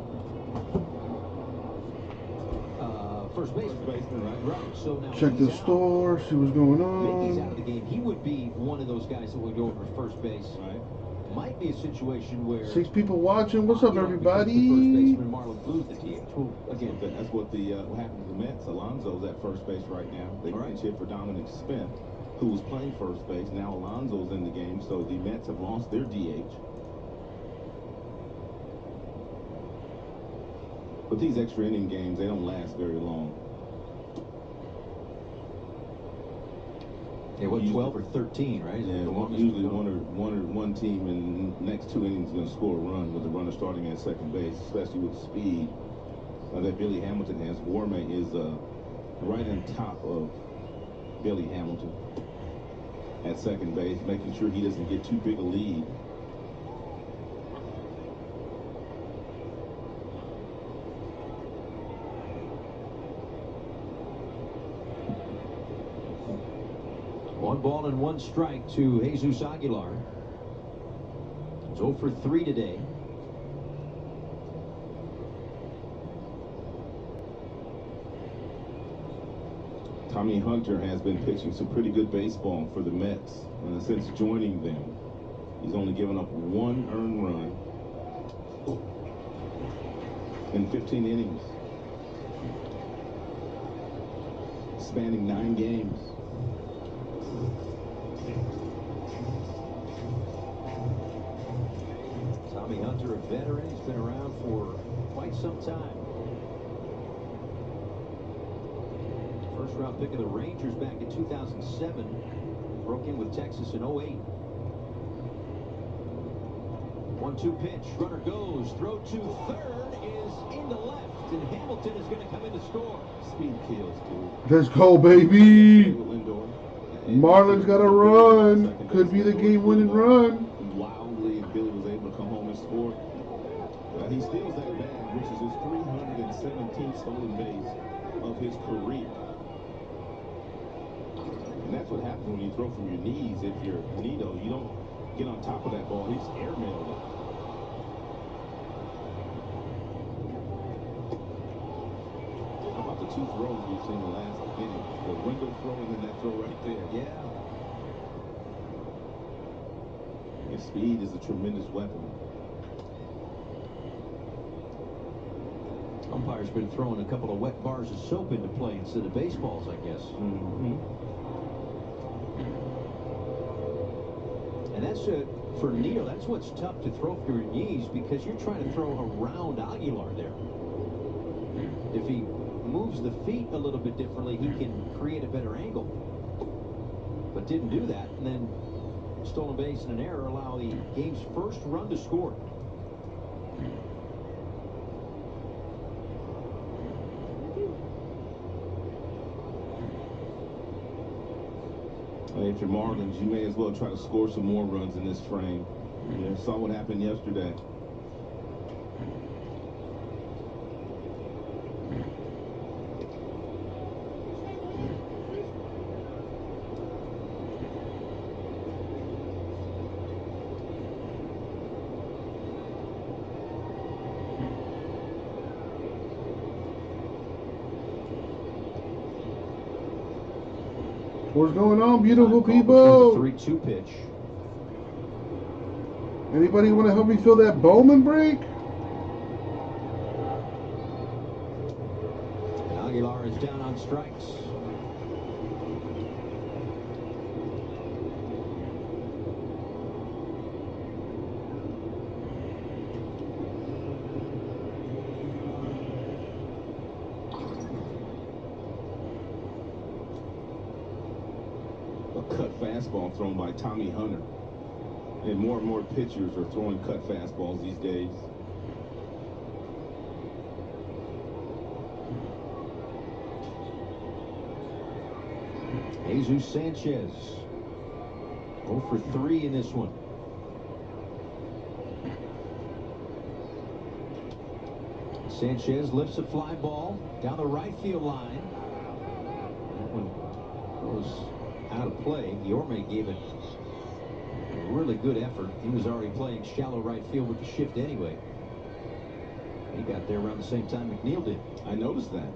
first baseman, right? So now check the store, see what's going Mickey's out on. of the game. He would be one of those guys that would go over first base. Right. Might be a situation where 6 people watching. What's up, everybody? The first baseman Marlon lose the DH. Well, again, that's what happened to the Mets. Alonso's at first base right now. They pinch hit for Dominic Smith, who was playing first base. Now Alonso's in the game, so the Mets have lost their DH. But these extra inning games, they don't last very long. Yeah, what, 12 or 13, right? Yeah, usually one team in the next 2 innings is going to score a run with the runner starting at second base, especially with the speed that Billy Hamilton has. Warme is right on top of Billy Hamilton at second base, making sure he doesn't get too big a lead. One ball and 1 strike to Jesus Aguilar. He's 0 for 3 today. Tommy Hunter has been pitching some pretty good baseball for the Mets. Since joining them, he's only given up 1 earned run in 15 innings, spanning 9 games. Tommy Hunter, a veteran. He's been around for quite some time. First round pick of the Rangers back in 2007. Broke in with Texas in 08. 1-2 pitch. Runner goes. Throw to third is into left. And Hamilton is going to come in to score. Speed kills, dude. Let's go, baby. Marlon's got a run. Could be the game-winning run. Wildly, and Billy was able to come home and score. He steals that bag, which is his 317th stolen base of his career. And that's what happens when you throw from your knees. If you're Nito, you don't get on top of that ball. He's airmailed it. How about the 2 throws we've seen the last inning? The window throw and then that throw right there. Yeah. And speed is a tremendous weapon. Umpire's been throwing a couple of wet bars of soap into play instead of baseballs, I guess. And that's for Nito, that's what's tough to throw from your knees, because you're trying to throw around Aguilar there. If he moves the feet a little bit differently, he can create a better angle. But didn't do that, and then stolen base and an error allow the game's first run to score. If you're Marlins, you may as well try to score some more runs in this frame. You saw what happened yesterday. What's going on, beautiful people? 3-2 pitch. Anybody want to help me fill that Bowman break? And Aguilar is down on strikes. Cut fastball thrown by Tommy Hunter. And more pitchers are throwing cut fastballs these days. Jesus Sanchez 0 for 3 in this one. Sanchez lifts a fly ball down the right field line. That one goes out of play. Yorme gave it a really good effort. He was already playing shallow right field with the shift anyway. He got there around the same time McNeil did. I noticed that.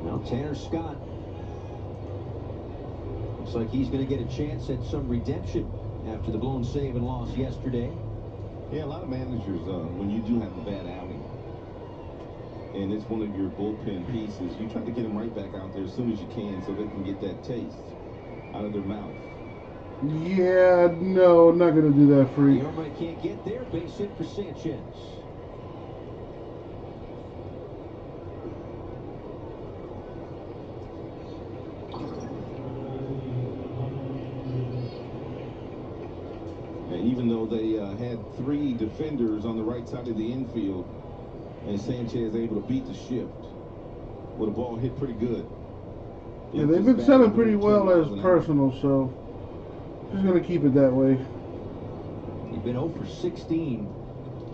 Now Tanner Scott looks like he's going to get a chance at some redemption after the blown save and loss yesterday. Yeah, a lot of managers, when you do have a bad outing, and it's one of your bullpen pieces, you try to get them right back out there as soon as you can so they can get that taste out of their mouth. Yeah, no, I'm not going to do that, Freak. Yorme can't get there. Base hit for Sanchez. Even though they had 3 defenders on the right side of the infield, and Sanchez able to beat the shift with a ball hit pretty good. Yeah, they've been selling pretty well as personal, so just going to keep it that way. He's been 0 for 16.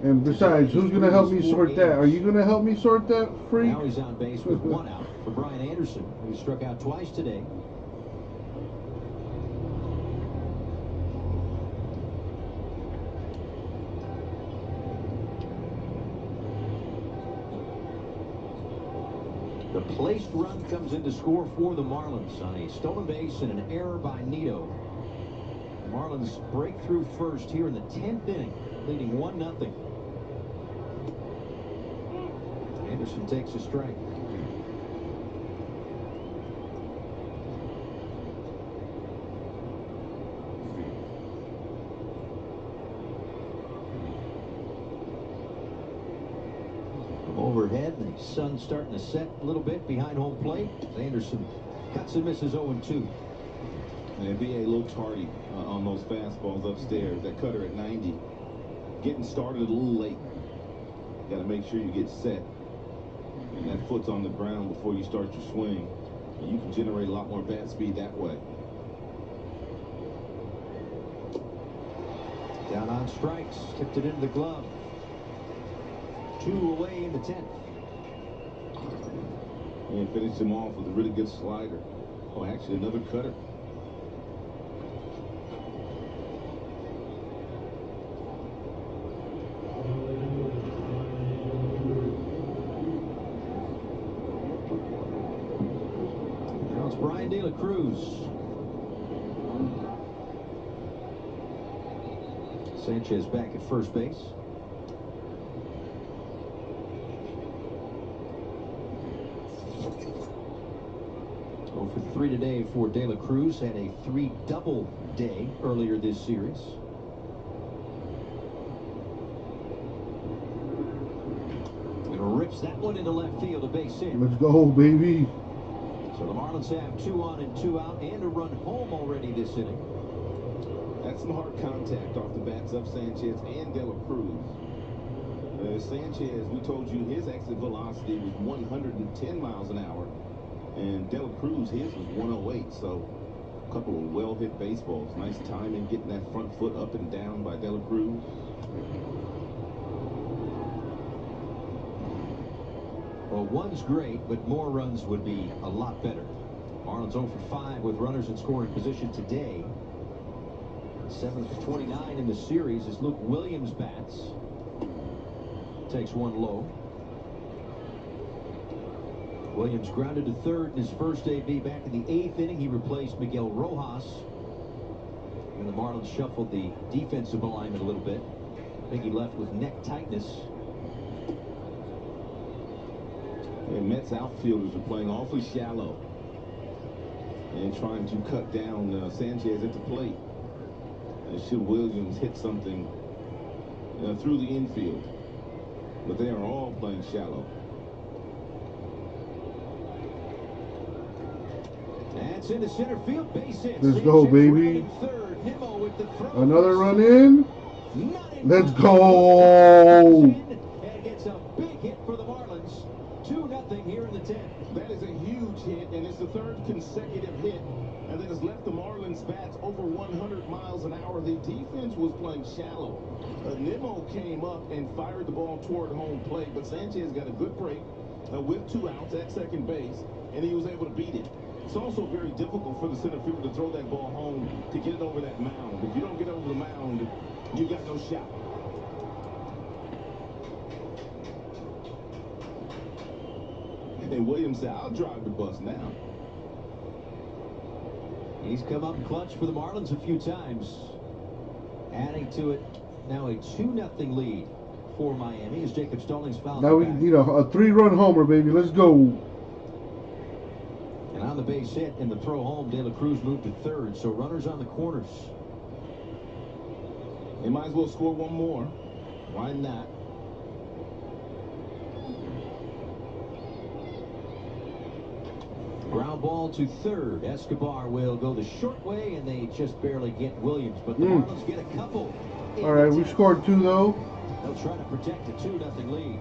And besides, who's going to help me sort that? Are you going to help me sort that, Freak? Now he's on base with 1 out for Brian Anderson, who struck out twice today. The placed run comes in to score for the Marlins on a stolen base and an error by Nito. The Marlins break through first here in the 10th inning, leading 1-0. Anderson takes a strike. Overhead, the sun's starting to set a little bit behind home plate. Anderson cuts and misses 0-2. And B.A. looks hardy on those fastballs upstairs. That cutter at 90. Getting started a little late. Got to make sure you get set. And that foot's on the ground before you start your swing. And you can generate a lot more bat speed that way. Down on strikes, tipped it into the glove. 2 away in the 10th. And finished him off with a really good slider. Oh, actually another cutter. Now it's Brian De La Cruz. Sanchez back at first base. 0 for 3 today for De La Cruz. Had a 3-double day earlier this series. And rips that one into left field, a base hit. Let's go, baby. So the Marlins have 2 on and 2 out and a run home already this inning. That's some hard contact off the bats of Sanchez and De La Cruz. Sanchez, we told you his exit velocity was 110 miles an hour. And De La Cruz, his was 108, so a couple of well-hit baseballs. Nice timing, getting that front foot up and down by De La Cruz. Well, 1's great, but more runs would be a lot better. Marlins 0 for 5 with runners in scoring position today. 7 for 29 in the series as Luke Williams bats. Takes 1 low. Williams grounded to third in his first AB back in the 8th inning. He replaced Miguel Rojas. And the Marlins shuffled the defensive alignment a little bit. I think he left with neck tightness. And Mets outfielders are playing awfully shallow and trying to cut down Sanchez at the plate. Should Williams hit something through the infield. But they are all playing shallow. That's into center field, base hit. Let's go, baby. Another run in. Let's go. And gets a big hit for the Marlins. 2-0 here in the 10th. That is a huge hit, and it's the third consecutive hit, and that has left the Marlins bats over 100 miles an hour. The defense was playing shallow. Nimmo came up and fired the ball toward home plate, but Sanchez got a good break with 2 outs at second base, and he was able to beat it. It's also very difficult for the center fielder to throw that ball home to get it over that mound. If you don't get over the mound, you got no shot. And Williams said, I'll drive the bus now. He's come up clutch for the Marlins a few times. Adding to it now a 2-0 lead for Miami as Jacob Stallings fouls now we need a 3-run homer, baby. Let's go. And on the base hit and the throw home, De La Cruz moved to third. So runners on the corners. They might as well score one more. Why not? Ground ball to third. Escobar will go the short way, and they just barely get Williams. But the Marlins get a couple. All right, we scored 2, though. They'll try to protect a 2-0 lead.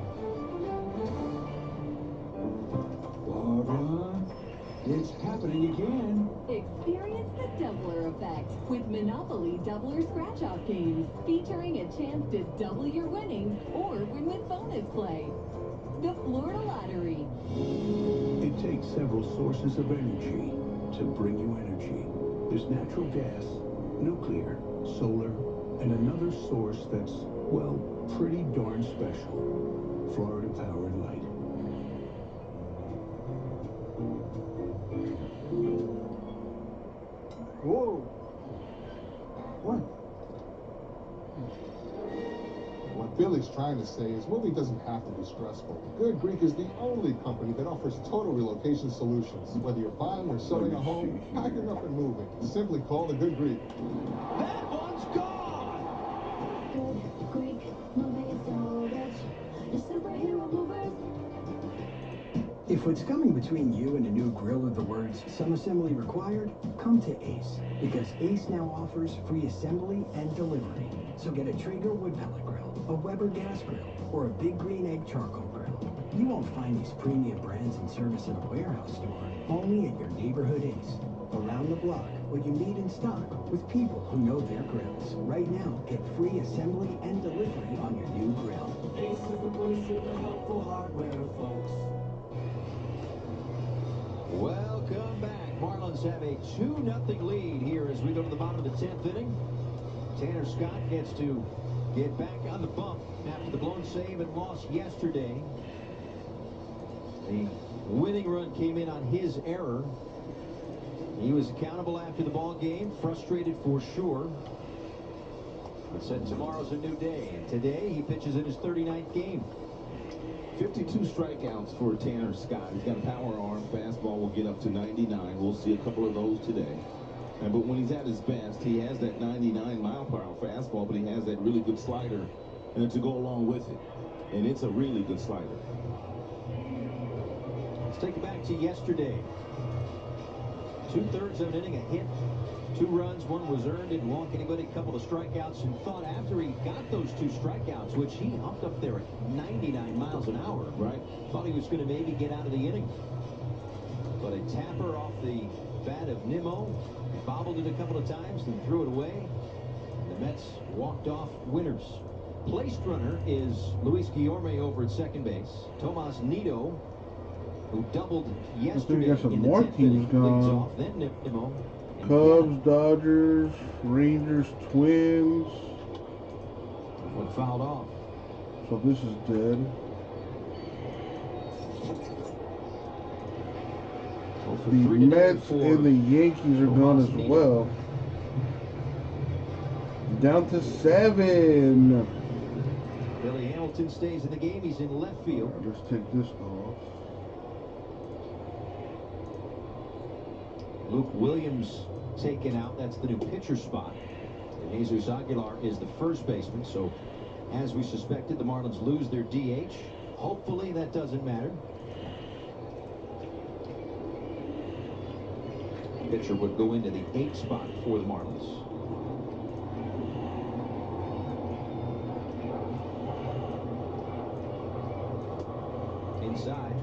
Barbara, it's happening again. Experience the doubler effect with Monopoly Doubler Scratch-Off games, featuring a chance to double your winnings or win with bonus play. The Florida Lottery. It takes several sources of energy to bring you energy. There's natural gas, nuclear, solar, and another source that's, well, pretty darn special. Florida Powered Light. Whoa. What? What Billy's trying to say is moving doesn't have to be stressful. Good Greek is the only company that offers total relocation solutions. Whether you're buying or selling a home, packing up and moving, simply call the Good Greek. That one's gone! Good Greek, moving is so rich. The superhero movers. If what's coming between you and a new grill are the words, some assembly required, come to Ace. Because Ace now offers free assembly and delivery. So get a Traeger wood pellet grill, a Weber gas grill, or a Big Green Egg charcoal grill. You won't find these premium brands and service in a warehouse store, only at your neighborhood Ace. Around the block, what you need in stock with people who know their grills. Right now, get free assembly and delivery on your new grill. Ace is the place for the helpful hardware, folks. Welcome back. Marlins have a 2-0 lead here as we go to the bottom of the 10th inning. Tanner Scott gets to get back on the bump after the blown save and loss yesterday. The winning run came in on his error. He was accountable after the ball game, frustrated for sure. But said tomorrow's a new day, and today he pitches in his 39th game. 52 strikeouts for Tanner Scott. He's got a power arm. Fastball will get up to 99. We'll see a couple of those today. But when he's at his best, he has that 99-mile-per-hour fastball, but he has that really good slider to go along with it. And it's a really good slider. Let's take it back to yesterday. 2/3 of an inning, a hit, 2 runs, 1 was earned, didn't walk anybody, a couple of strikeouts, and thought after he got those 2 strikeouts, which he humped up there at 99 miles an hour, right? Thought he was going to maybe get out of the inning. But a tapper off the bat of Nimmo, bobbled it a couple of times and threw it away. The Mets walked off winners. Placed runner is Luis Guillorme over at second base. Tomas Nido, who doubled yesterday got some in the more 10th teams inning, going. leads off, then Nimmo. Cubs, Dodgers, Rangers, Twins. One fouled off. So this is dead. The Mets and the Yankees are gone as well. Down to 7. Billy Hamilton stays in the game. He's in left field. I'll just take this off. Luke Williams taken out. That's the new pitcher spot. And Jesus Aguilar is the first baseman. So, as we suspected, the Marlins lose their DH. Hopefully that doesn't matter. Pitcher would go into the 8th spot for the Marlins. Inside.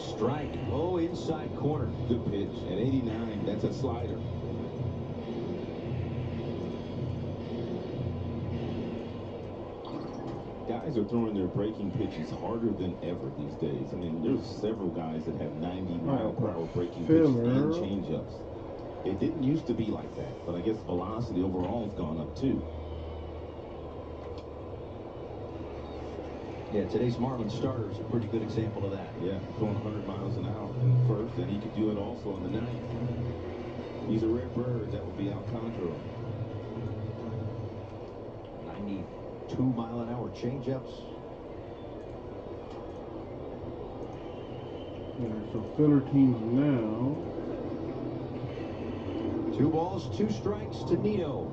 strike, low inside corner. Good pitch. At 89, that's a slider. Guys are throwing their breaking pitches harder than ever these days. I mean, there's several guys that have 90-mile-per-hour breaking pitches and changeups. It didn't used to be like that, but I guess velocity overall has gone up too. Yeah, today's Marlins starter is a pretty good example of that. Yeah, throwing 100 miles an hour in the first, and he could do it also in the ninth. He's a rare bird. That would be Alcantara. 92-mile-an-hour changeups. Yeah, so filler teams now. 2 balls, 2 strikes to Nito.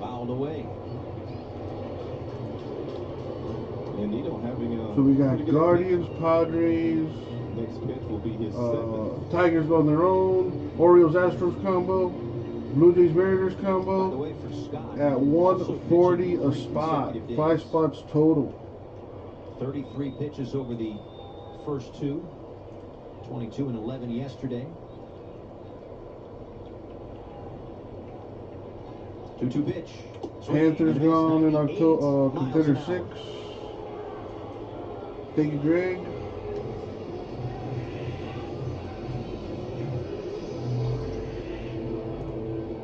Fouled away. And Nito having a So we got Guardians, Padres. Next pitch will be his 7th. Tigers on their own. Orioles, Astros combo. Blue Jays, Mariners combo. By the way, for Scott, at 140 a spot. 5 spots total. 33 pitches over the first 2. 22 and 11 yesterday. 2-2 pitch. Panthers gone in October, contender 6. Thank you, Greg.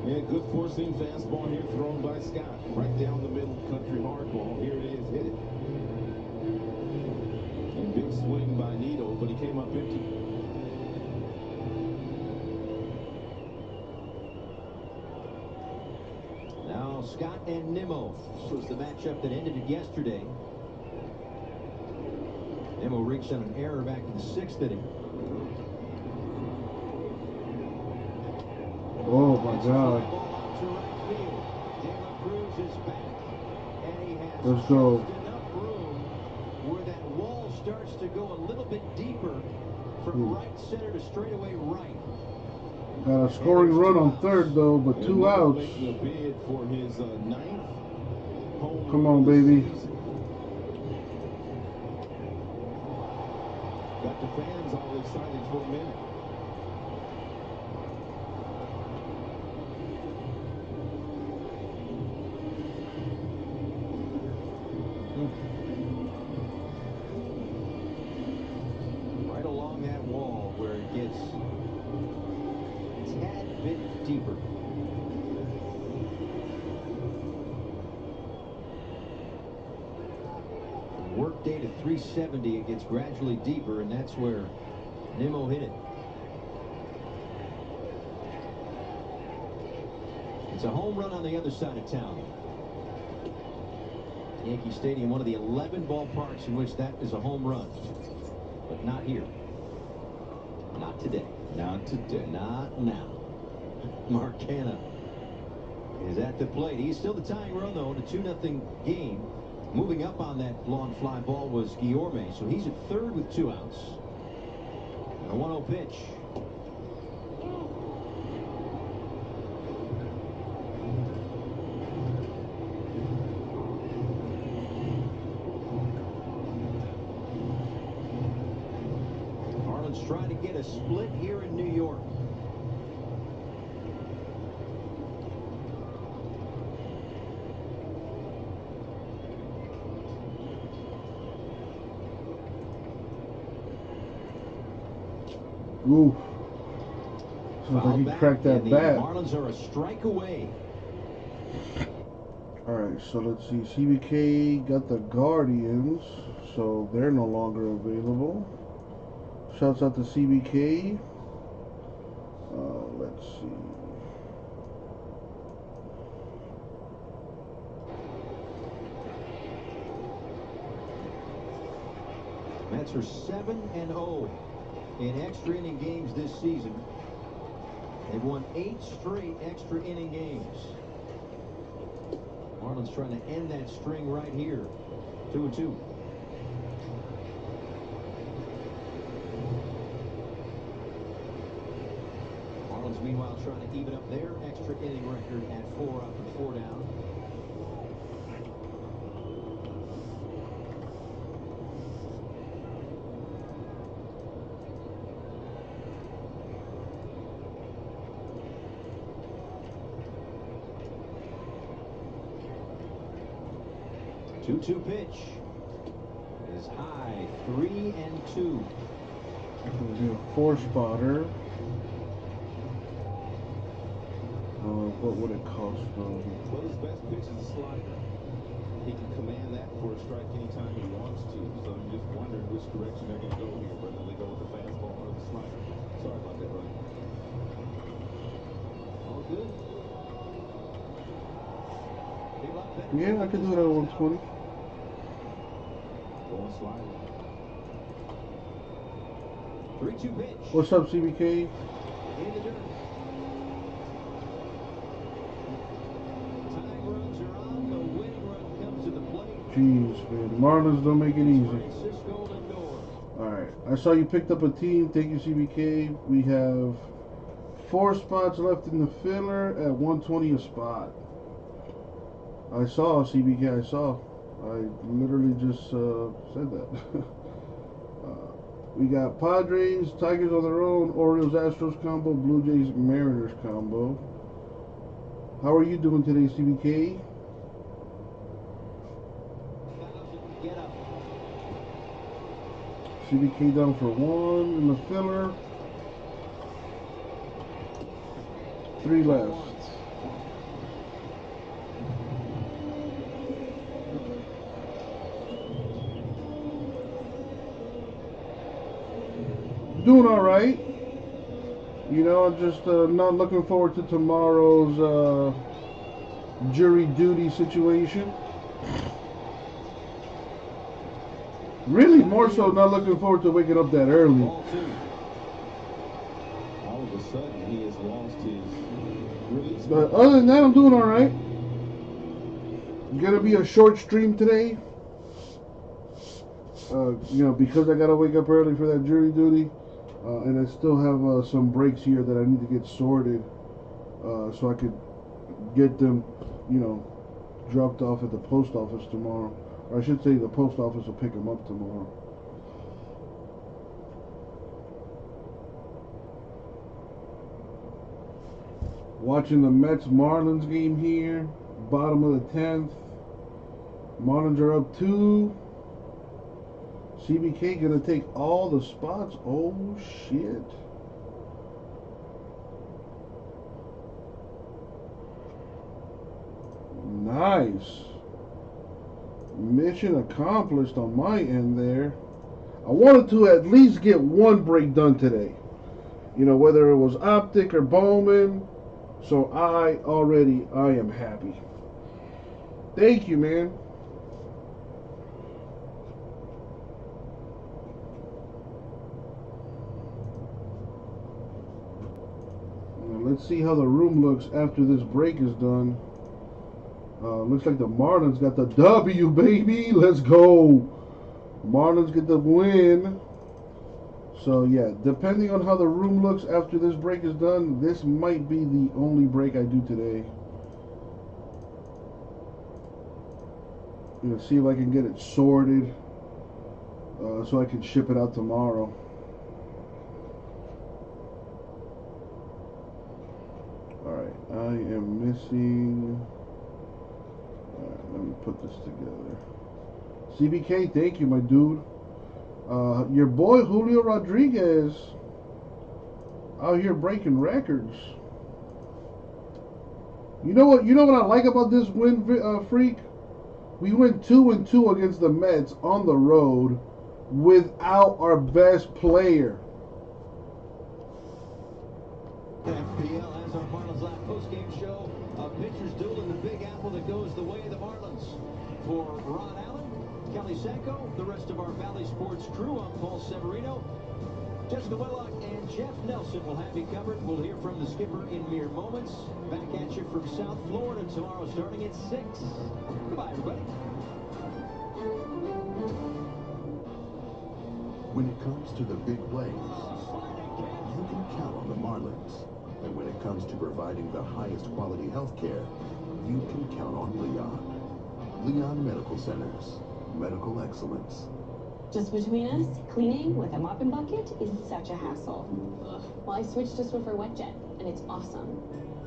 Yeah, good four-seam fastball here thrown by Scott. Right down the middle, country hardball. Here it is, hit it. And big swing by Nito, but he came up empty. Now Scott and Nimmo. This was the matchup that ended it yesterday. Nimmo reached on an error back in the 6th inning. Oh my God. Let's go. Enough room where that wall starts to go a little bit deeper from right center to straightaway right. Got a scoring run on third though, but 2 outs. Making a bid for his 9th home. Come on, baby. Got the fans all excited for a minute. Right along that wall where it gets a tad bit deeper. Work day to 370, it gets gradually deeper, and that's where Nimmo hit it. It's a home run on the other side of town. Yankee Stadium, one of the 11 ballparks in which that is a home run. But not here. Not today. Not today. Not now. Mark Hanna is at the plate. He's still the tying run, though, in a 2-0 game. Moving up on that long fly ball was Guillorme, so he's at third with 2 outs. And a 1-0 pitch. Marlins trying to get a split here in New York. Ooh. Sounds like he cracked that bat. Marlins are a strike away. Alright, so let's see. CBK got the Guardians, so they're no longer available. Shouts out to CBK. Let's see. Mets are 7-0 in extra inning games this season. They've won 8 straight extra inning games. Marlins trying to end that string right here. 2-2. Marlins meanwhile trying to even up their extra inning record at 4 up and 4 down. 2-2 pitch is high, 3-2. Gonna do a 4-spotter. What would it cost though? Well, his best pitch is a slider. He can command that for a strike anytime he wants to. So I'm just wondering which direction they're going to go here, whether they go with the fastball or the slider. Sorry about that, buddy. All good. Yeah, I could do it at 120. Going slider. 3-2 pitch. What's up, CBK? In the dirt. Tying runs are on. The winning run comes to the plate. Jeez, man. The Marlins don't make it easy. Alright, I saw you picked up a team. Thank you, CBK. We have 4 spots left in the filler at 120 a spot. I saw, CBK, I saw. I literally just said that. We got Padres, Tigers on their own, Orioles, Astros combo, Blue Jays, Mariners combo. How are you doing today, CBK? CBK down for 1 in the filler. 3 left. Doing all right. You know, I'm just not looking forward to tomorrow's jury duty situation. Really, more so not looking forward to waking up that early. All of a sudden, he has lost his release. But other than that, I'm doing all right. Gonna be a short stream today. You know, because I gotta wake up early for that jury duty. And I still have some breaks here that I need to get sorted so I could get them, you know, dropped off at the post office tomorrow. Or I should say the post office will pick them up tomorrow. Watching the Mets-Marlins game here, bottom of the 10th. Marlins are up 2. CBK gonna take all the spots. Oh shit. Nice. Mission accomplished on my end there. I wanted to at least get 1 break done today. You know, whether it was Optic or Bowman. So I am happy. Thank you, man. Let's see how the room looks after this break is done. Looks like the Marlins got the W, baby. Let's go. Marlins get the win. So, yeah, depending on how the room looks after this break is done, this might be the only break I do today. You know, see if I can get it sorted so I can ship it out tomorrow. Alright, I am missing... Alright, let me put this together. CBK, thank you, my dude. Your boy Julio Rodriguez out here breaking records. You know what I like about this win, Freak? We went 2-2 against the Mets on the road without our best player. FPL has our Marlins Live postgame show. A pitcher's duel in the Big Apple that goes the way of the Marlins. For Ron Allen, Kelly Sanko, the rest of our Valley Sports crew, I'm Paul Severino. Jessica Whitlock and Jeff Nelson will have you covered. We'll hear from the skipper in mere moments. Back at you from South Florida tomorrow starting at 6. Goodbye, everybody. When it comes to the big plays, you can count on the Marlins. And when it comes to providing the highest quality health care, you can count on Leon. Leon Medical Centers. Medical excellence. Just between us, cleaning with a mopping bucket is such a hassle. Well, I switched to Swiffer WetJet, and it's awesome.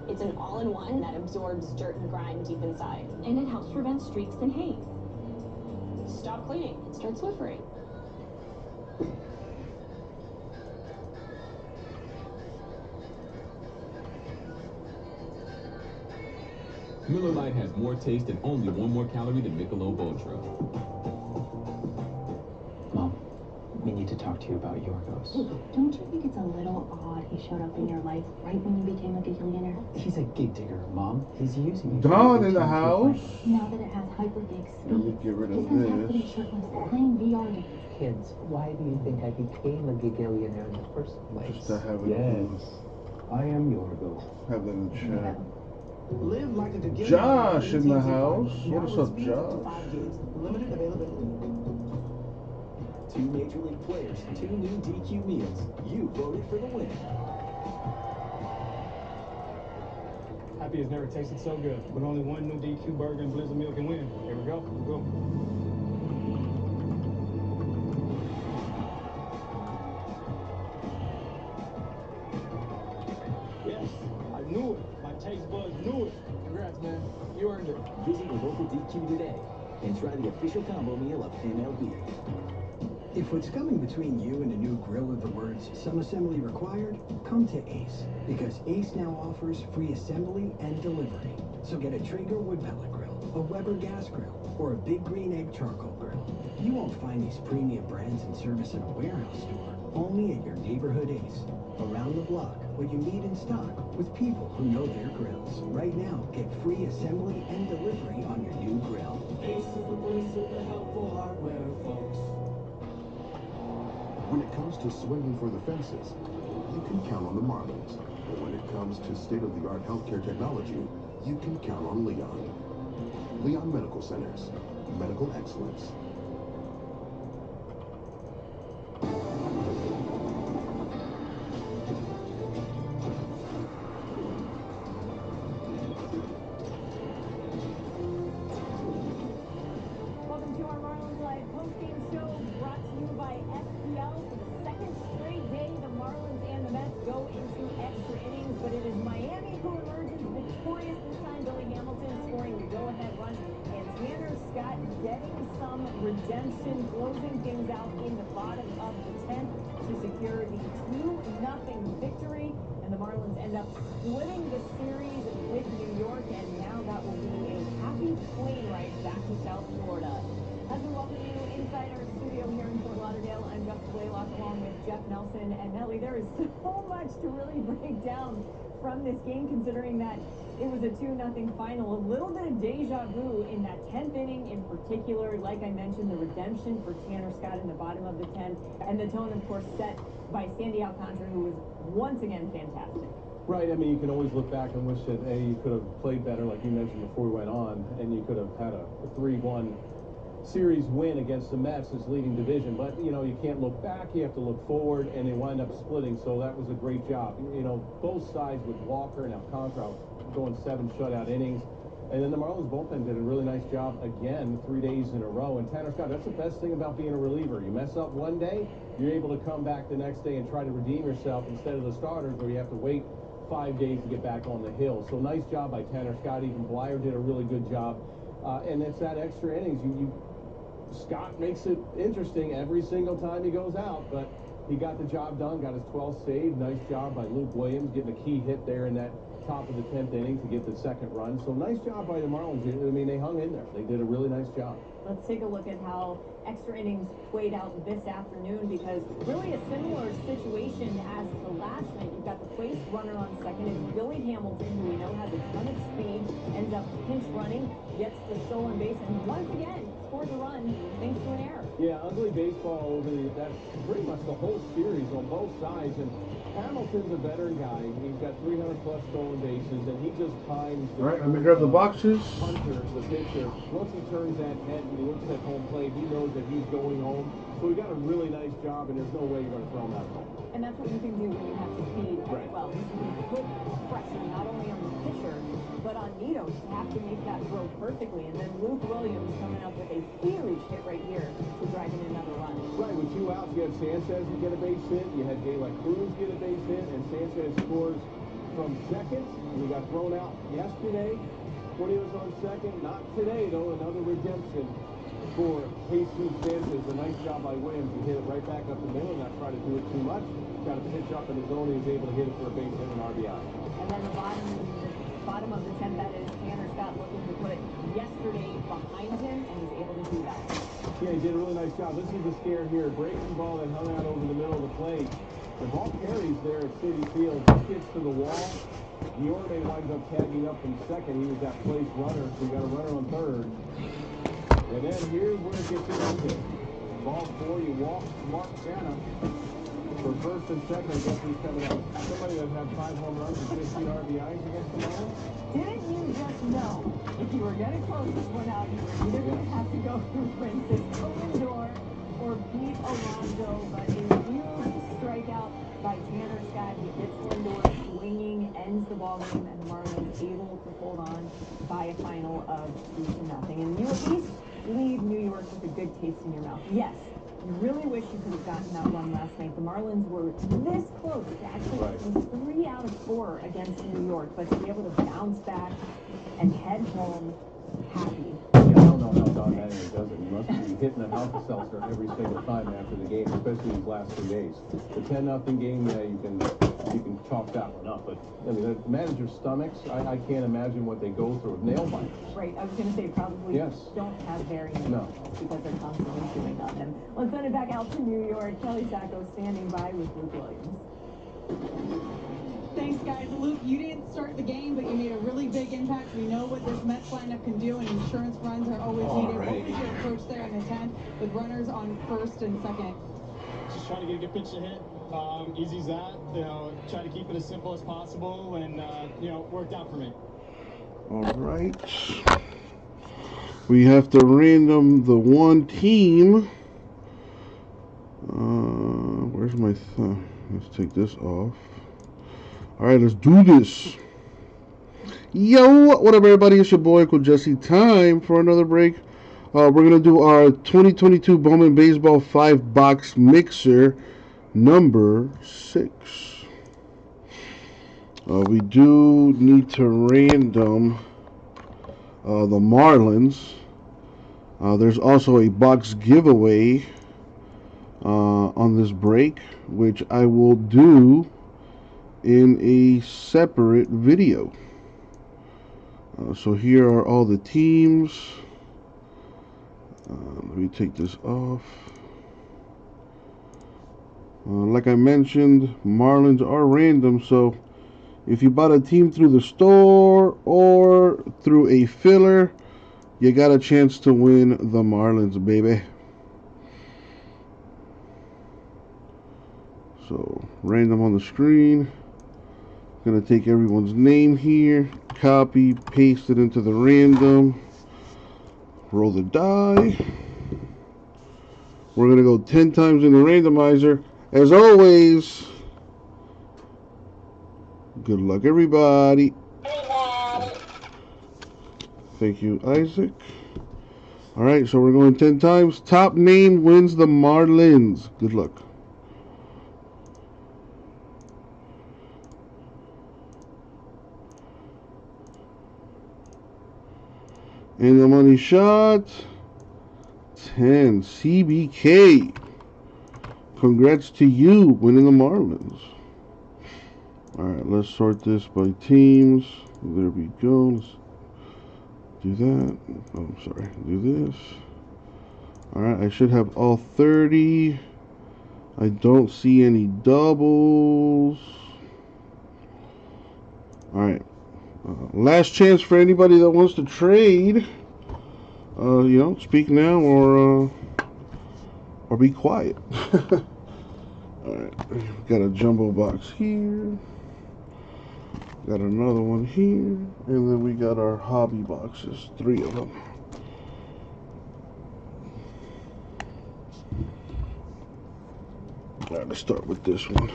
It's an all-in-one that absorbs dirt and grime deep inside, and it helps prevent streaks and haze. Stop cleaning and start Swiffering. Miller Lite has more taste and only 1 more calorie than Michelob Ultra. Mom, we need to talk to you about Yorgos. Hey, don't you think it's a little odd he showed up in your life right when you became a gigillionaire? He's a gig digger, Mom. He's using you. Dawn in the house. Now that it has hyper-gig Let me speed, get rid he's of fantastic this. shirtless, playing VR games. Kids, why do you think I became a gigillionaire in the first place? Just to have it Yes, I am Yorgos. have that in the chat. Live like a gigillionaire. Josh in the house. What's up, Speed Josh? to 5 gigs, limited availability. 2 Major League players, 2 new DQ meals. You voted for the win. Happy has never tasted so good. But only one new DQ burger and Blizzard meal can win. Here we go. Go. Yes, I knew it. My taste buds knew it. Congrats, man. You earned it. Visit your local DQ today and try the official combo meal of MLB. If what's coming between you and a new grill are the words, some assembly required, come to Ace. Because Ace now offers free assembly and delivery. So get a Traeger wood pellet grill, a Weber gas grill, or a Big Green Egg charcoal grill. You won't find these premium brands and service in a warehouse store, only at your neighborhood Ace. Around the block, what you need in stock, with people who know their grills. Right now, get free assembly and delivery on your new grill. Ace is the place of the helpful hardware, folks. When it comes to swinging for the fences, you can count on the Marlins. But when it comes to state-of-the-art healthcare technology, you can count on Leon. Leon Medical Centers. Medical excellence. Welcome to our Marlins Live postgame show, brought to you by FPL. For the second straight day, the Marlins and the Mets go into extra innings, but it is Miami who emerges victorious this time. Billy Hamilton scoring the go-ahead run, and Tanner Scott getting some redemption, closing things out in the bottom of the 10th to secure the 2-0 victory. And the Marlins end up splitting the series with New York, and now that will be a happy plane ride back to South Florida. As we welcome you inside our studio here in Fort Lauderdale, I'm Jessica Blaylock along with Jeff Nelson. And Nellie, there is so much to really break down from this game, considering that it was a 2-0 final. A little bit of deja vu in that 10th inning in particular. Like I mentioned, the redemption for Tanner Scott in the bottom of the 10th, and the tone, of course, set by Sandy Alcantara, who was once again fantastic. Right, I mean, you can always look back and wish that, hey, you could have played better, like you mentioned before we went on, and you could have had a 3-1 series win against the Mets as leading division. But, you know, you can't look back, you have to look forward, and they wind up splitting, so that was a great job. You know, both sides with Walker and Alcantara going 7 shutout innings. And then the Marlins bullpen did a really nice job again 3 days in a row. And Tanner Scott, that's the best thing about being a reliever. You mess up one day, you're able to come back the next day and try to redeem yourself instead of the starters where you have to wait 5 days to get back on the hill. So nice job by Tanner Scott. Even Blyer did a really good job. And it's that extra innings. Scott makes it interesting every single time he goes out, but he got the job done, got his 12th save. Nice job by Luke Williams getting a key hit there in that top of the 10th inning to get the second run. So nice job by the Marlins. I mean, they hung in there. They did a really nice job. Let's take a look at how extra innings played out this afternoon, because really a similar situation as to last night. You've got the place runner on second. It's Billy Hamilton, who we know has a ton of speed, ends up pinch running, gets the stolen base, and once again scores a run thanks to an error. Yeah, ugly baseball over that's pretty much the whole series on both sides. And Hamilton's a veteran guy. He's got 300-plus stolen bases, and he just times. All right, let me grab the boxes. Hunter, the pitcher, once he turns that head and he looks at home plate, he knows that he's going home. So he got a really nice job, and there's no way you're going to throw him out of home. And that's what you can do when you have speed as well. You can put pressure not only on the pitcher, but on Nito to have to make that throw perfectly. And then Luke Williams coming up with a huge hit right here to drive in another run. Right, with 2 outs, you had Sanchez get a base hit, you had De La Cruz get a base hit, and Sanchez scores from second. And he got thrown out yesterday when he was on second. Not today, though, another redemption. for Jesus Sanchez. A nice job by Williams. He hit it right back up the middle, not try to do it too much. Got a pitch up in his zone. He was able to hit it for a base hit and RBI. And then the bottom of the 10th, that is Tanner Scott looking to put yesterday behind him, and he's able to do that. Yeah, he did a really nice job. This is the scare here. Breaking ball that hung out over the middle of the plate. The ball carries there at Citi Field. This gets to the wall. Diorme winds up tagging up from second. He was that place runner, so we got a runner on third. And then here's where it gets interesting. Ball 4, you walk Mark Santa. For first and second, I guess he's coming out. Somebody that had 5 home runs and 15 RBIs against the Marlins. Didn't you just know if you were getting close this one out, you were either going to have to go through Francisco Lindor or Pete Alonso, but a huge strikeout by Tanner Scott. He hits Lindor swinging, ends the ball game, and the Marlins able to hold on by a final of 2-0. And you at least leave New York with a good taste in your mouth. Yes, you really wish you could have gotten that one last night. The Marlins were this close to actually getting 3 out of 4 against New York, but to be able to bounce back and head home happy. No, Don Mattingly doesn't. You must be hitting a Alka-Seltzer every single time after the game, especially these last 2 days. The 10-0 game, you can chalk that one up. But I mean, the manager's stomachs, I can't imagine what they go through. Nail biters. Right. I was going to say probably don't have very many because they're constantly chewing on them. Let's send it back out to New York. Kelly Sacco standing by with Luke Williams. Thanks, guys. Luke, you didn't start the game, but you made a really big impact. We know what this Mets lineup can do, and insurance runs are always needed. What was your approach there in the 10th with runners on first and second? Just trying to get a good pitch to hit. Easy as that. Try to keep it as simple as possible, and worked out for me. All right. We have to random the one team. Where's my thumb? Let's take this off. All right, let's do this. Yo, what up, everybody? It's your boy, Uncle Jesse. Time for another break. We're going to do our 2022 Bowman Baseball 5-box mixer number 6. We do need to random the Marlins. There's also a box giveaway on this break, which I will do in a separate video. So here are all the teams. Let me take this off. Like I mentioned, Marlins are random, so if you bought a team through the store or through a filler, you got a chance to win the Marlins, baby. So, random on the screen. Gonna take everyone's name here, copy, paste it into the random, roll the die. We're gonna go 10 times in the randomizer. As always, good luck, everybody. Thank you, Isaac. All right, so we're going 10 times. Top name wins the Marlins. Good luck. And the money shot, 10, CBK. Congrats to you winning the Marlins. Alright, let's sort this by teams. There we go. Let's do that. Oh, I'm sorry. Do this. Alright, I should have all 30. I don't see any doubles. Alright. Last chance for anybody that wants to trade. Speak now or be quiet. Alright, got a jumbo box here. Got another one here. And then we got our hobby boxes, 3 of them. Alright, let's start with this one.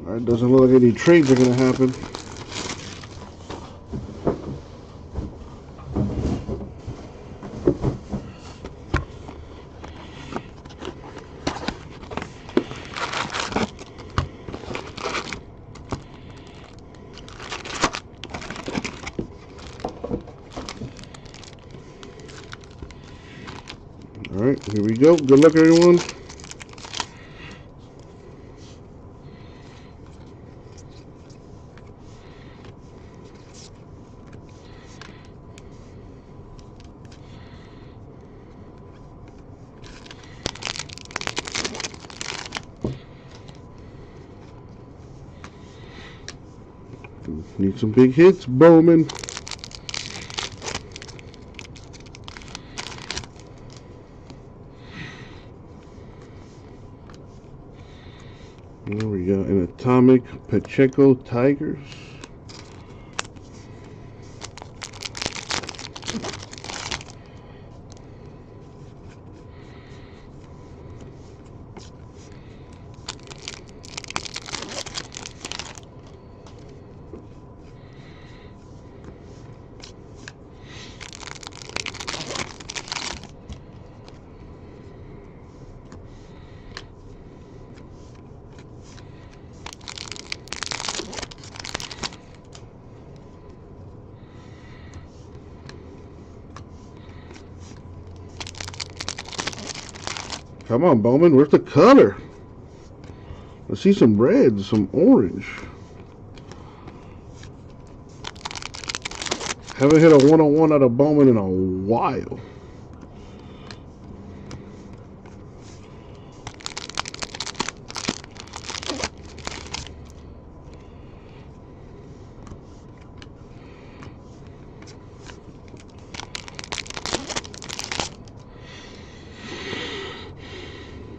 Alright, doesn't look like any trades are going to happen. Alright, here we go. Good luck, everyone. Need some big hits, Bowman. There we go. An Atomic Pacheco Tigers. Come on, Bowman. Where's the color? Let's see some red, some orange. Haven't hit a 101 out of Bowman in a while.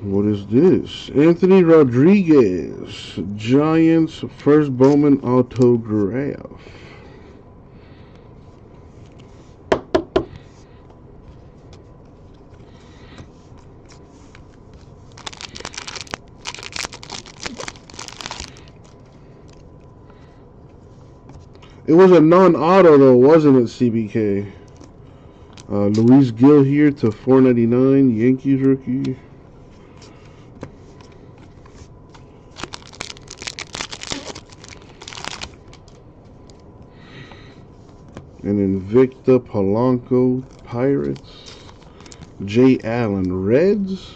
What is this? Anthony Rodriguez, Giants, first Bowman autograph. It was a non-auto though, wasn't it, CBK? Luis Gil here to 499, Yankees rookie. And Invicta Polanco, Pirates. Jay Allen, Reds.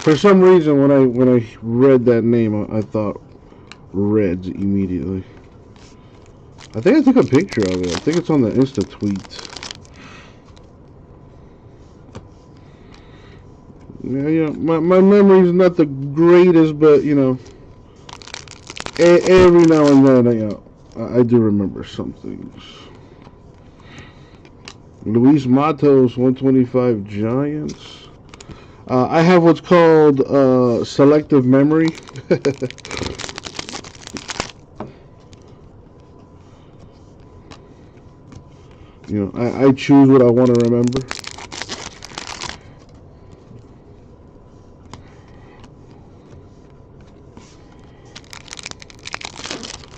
For some reason, when I read that name, I thought Reds immediately. I think I took a picture of it. I think it's on the Insta tweet. Yeah, my memory's not the greatest, but you know, every now and then I do remember some things. Luis Matos, 125 Giants. I have what's called selective memory. You know, I choose what I want to remember.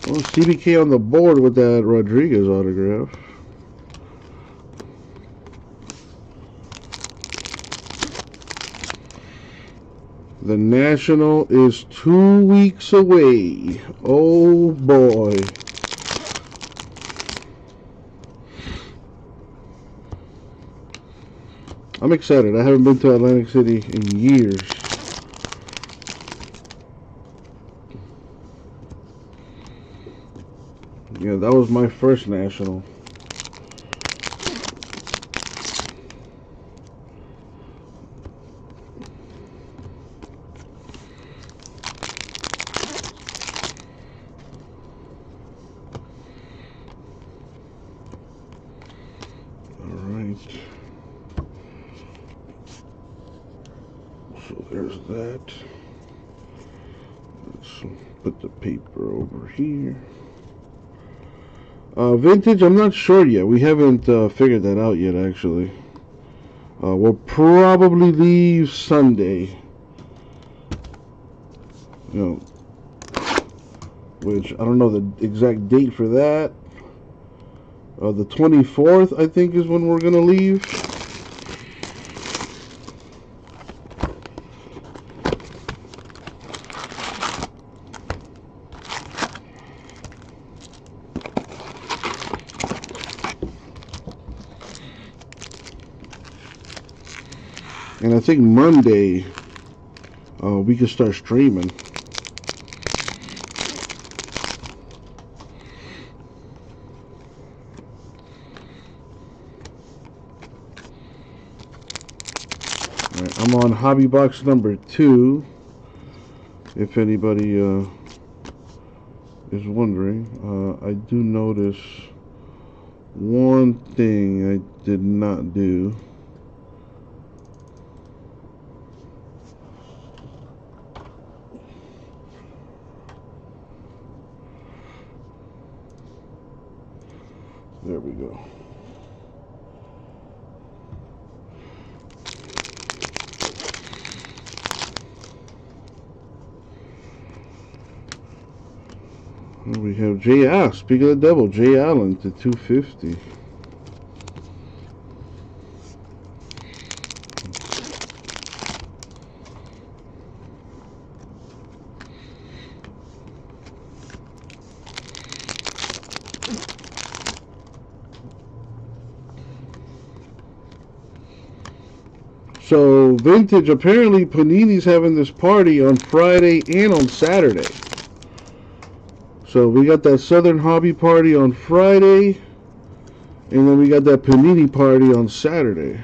Well, CBK on the board with that Rodriguez autograph. The National is 2 weeks away. Oh boy. I'm excited. I haven't been to Atlantic City in years. Yeah, that was my first National. So there's that. Let's put the paper over here. Vintage, I'm not sure yet. We haven't figured that out yet, actually. We'll probably leave Sunday. You know, which I don't know the exact date for that. The 24th, I think, is when we're gonna leave. And I think Monday we can start streaming. Alright, I'm on hobby box number 2. If anybody is wondering, I do notice one thing I did not do. There we go. We have Jay Allen. Speaking of the devil, Jay Allen to 250. So, Vintage, apparently Panini's having this party on Friday and on Saturday. So, we got that Southern Hobby party on Friday, and then we got that Panini party on Saturday.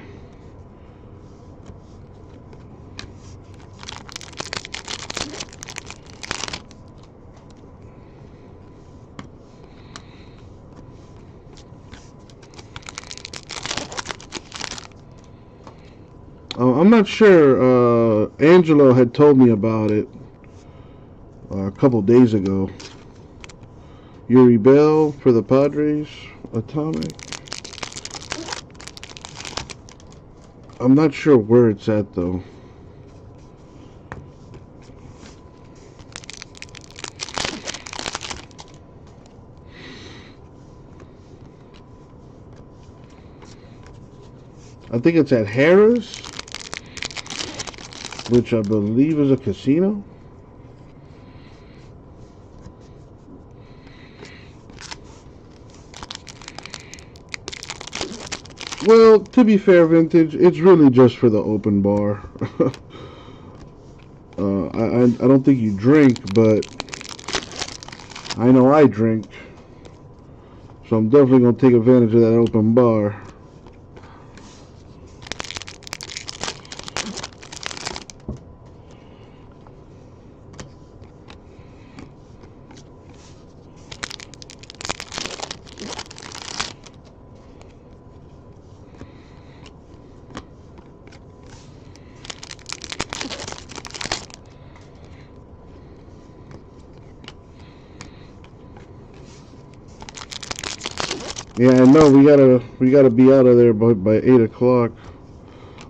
I'm not sure. Angelo had told me about it a couple days ago. Yuri Bell for the Padres, Atomic. I'm not sure where it's at though. I think it's at Harris, which I believe is a casino. Well, to be fair, Vintage, it's really just for the open bar. I don't think you drink, but I know I drink. So I'm definitely going to take advantage of that open bar. Yeah, I know we gotta be out of there by 8 o'clock.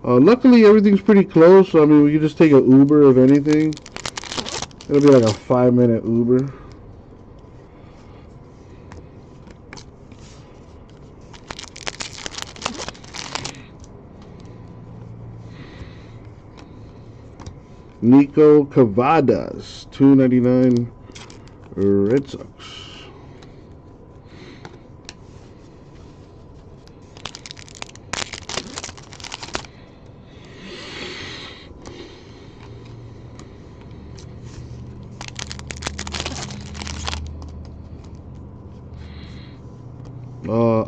Luckily, everything's pretty close. So, I mean, we can just take an Uber if anything. It'll be like a 5-minute Uber. Nico Cavadas, $2.99 Red Sox.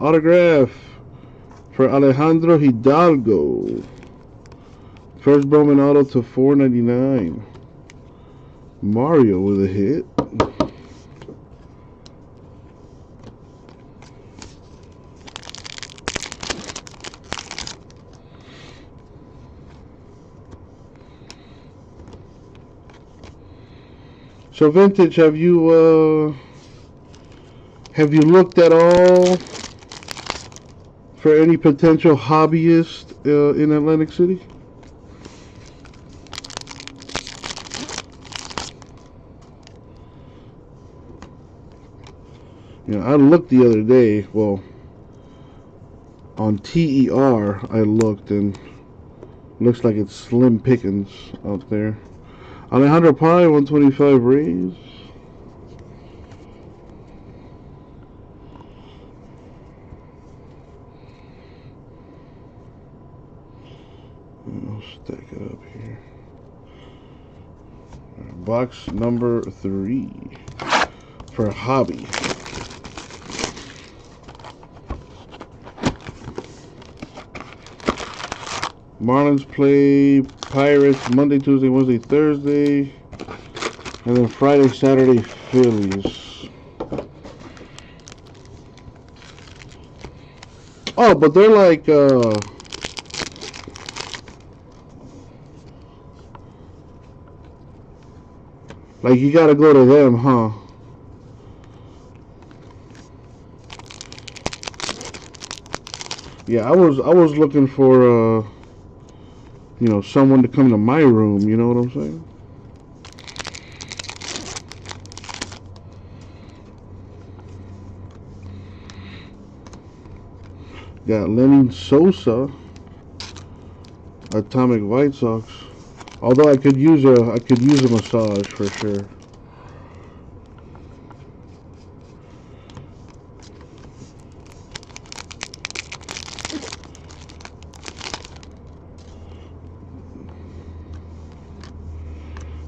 Autograph for Alejandro Hidalgo. First Bowman auto to $4.99. Mario with a hit. So Vintage, have you looked at all for any potential hobbyist in Atlantic City? You know, I looked the other day, well, on TER I looked, and looks like it's slim pickings out there. Alejandro Pai, 125 Rays. I'll stack it up here. Box number 3 for hobby. Marlins play Pirates Monday, Tuesday, Wednesday, Thursday, and then Friday, Saturday, Phillies. Oh, but they're like you gotta go to them, huh? Yeah, I was looking for you know, someone to come to my room, you know what I'm saying? Got Lenny Sosa, Atomic White Sox. Although I could use a massage for sure.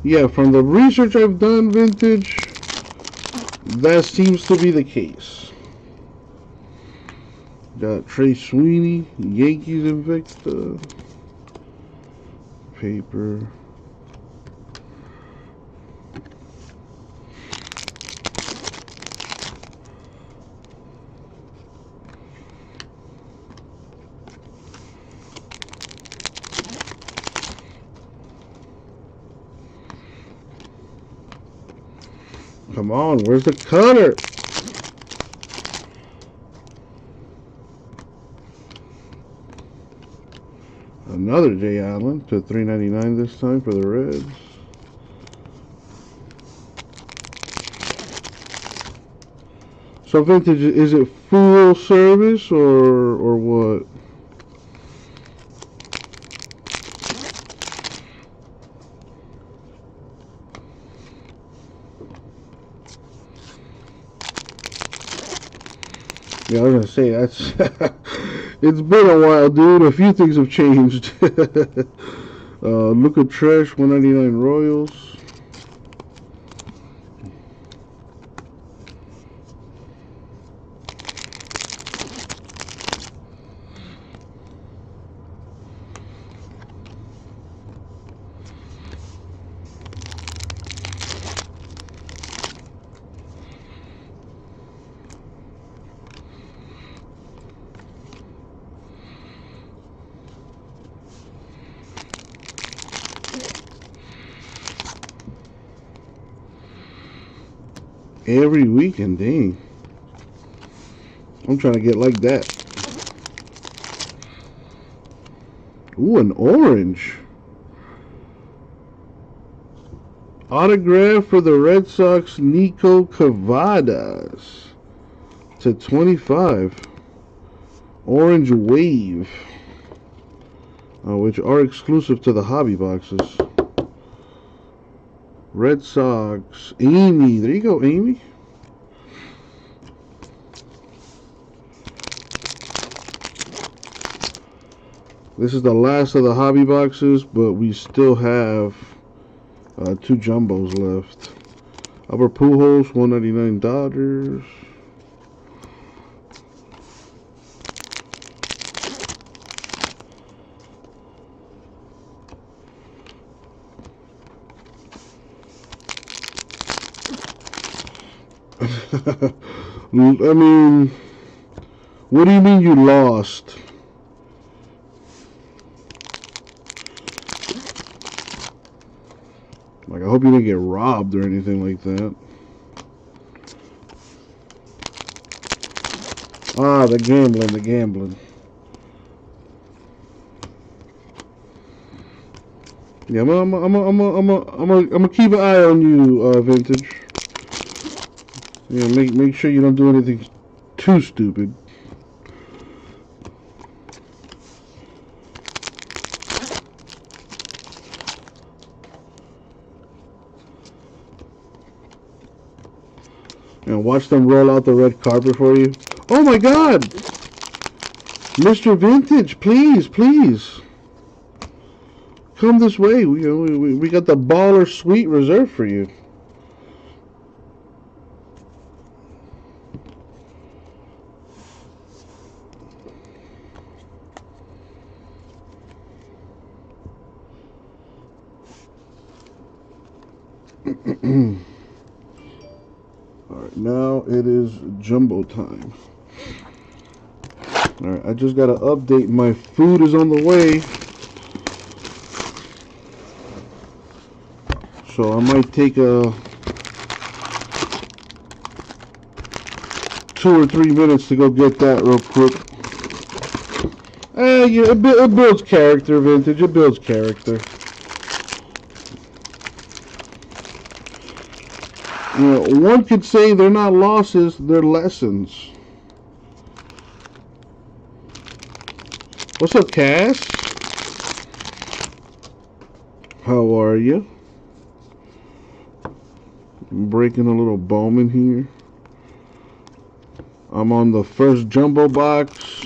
Yeah, from the research I've done, Vintage, that seems to be the case. Got Trey Sweeney, Yankees Invicta, paper. Come on, where's the cutter? Another Jay Allen to $3.99 this time for the Reds. So Vintage, is it full service or what? Yeah, I was gonna say that's it's been a while, dude. A few things have changed. Luka Trash, 199 Royals. Every weekend, dang. I'm trying to get like that. Ooh, an orange. Autograph for the Red Sox, Nico Cavadas to 25. Orange Wave, which are exclusive to the hobby boxes. Red Sox, Amy. There you go, Amy. This is the last of the hobby boxes, but we still have 2 jumbos left. Albert Pujols, 199 Dodgers. I mean, what do you mean you lost? Like, I hope you didn't get robbed or anything like that. Ah, the gambling. Yeah, I'm gonna keep an eye on you, Vintage. Yeah, make sure you don't do anything too stupid. And watch them roll out the red carpet for you. Oh my God! Mr. Vintage, please. come this way. We got the baller suite reserved for you. Alright, now it is jumbo time. Alright, I just gotta update. My food is on the way. So I might take a 2 or 3 minutes to go get that real quick. Yeah, it builds character, Vintage. It builds character. You know, one could say they're not losses, they're lessons. What's up, Cass? How are you? I'm breaking a little Bowman here. I'm on the first jumbo box.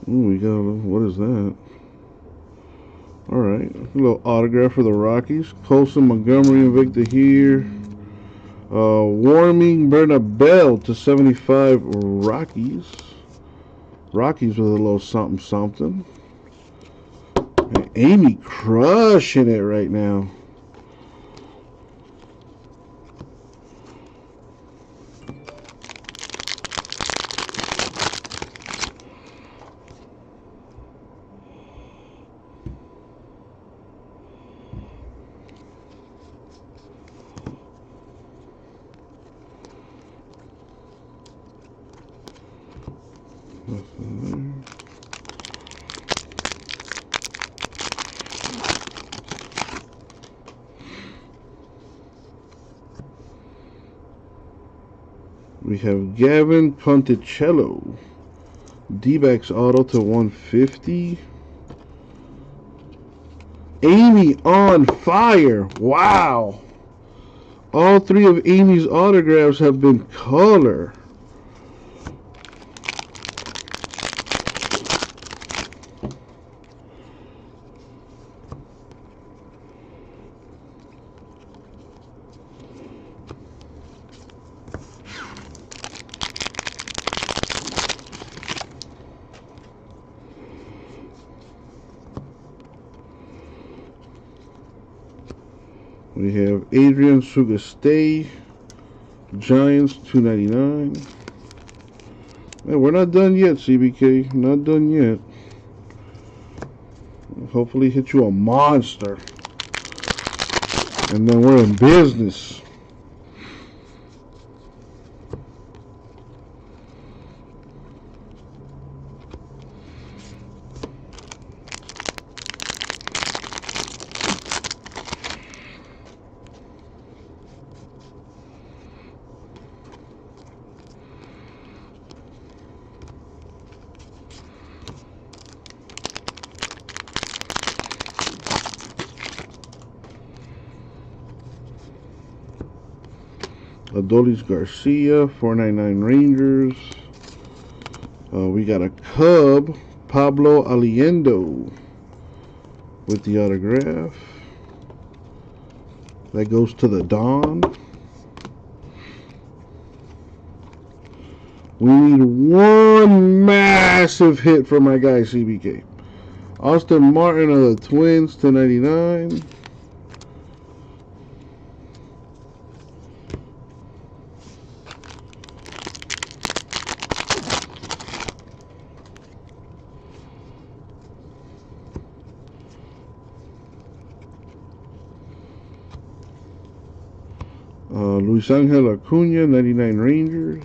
Ooh, we got a little, what is that? Alright, a little autograph for the Rockies. Colson, Montgomery, and Victor here. Warming Bernabell to 75 Rockies. Rockies with a little something something. And Amy crushing it right now. We have Gavin Conticello, D-backs auto to 150. Amy on fire! Wow! All 3 of Amy's autographs have been color. We have Adrian Sugastay, Giants, $2.99. Man, we're not done yet, CBK. Not done yet. Hopefully hit you a monster. And then we're in business. Adolis Garcia, 499 Rangers. We got a Cub, Pablo Aliendo, with the autograph. That goes to the Don. We need one massive hit for my guy CBK. Austin Martin of the Twins, $2.99. Luis Angel Acuna, 99 Rangers.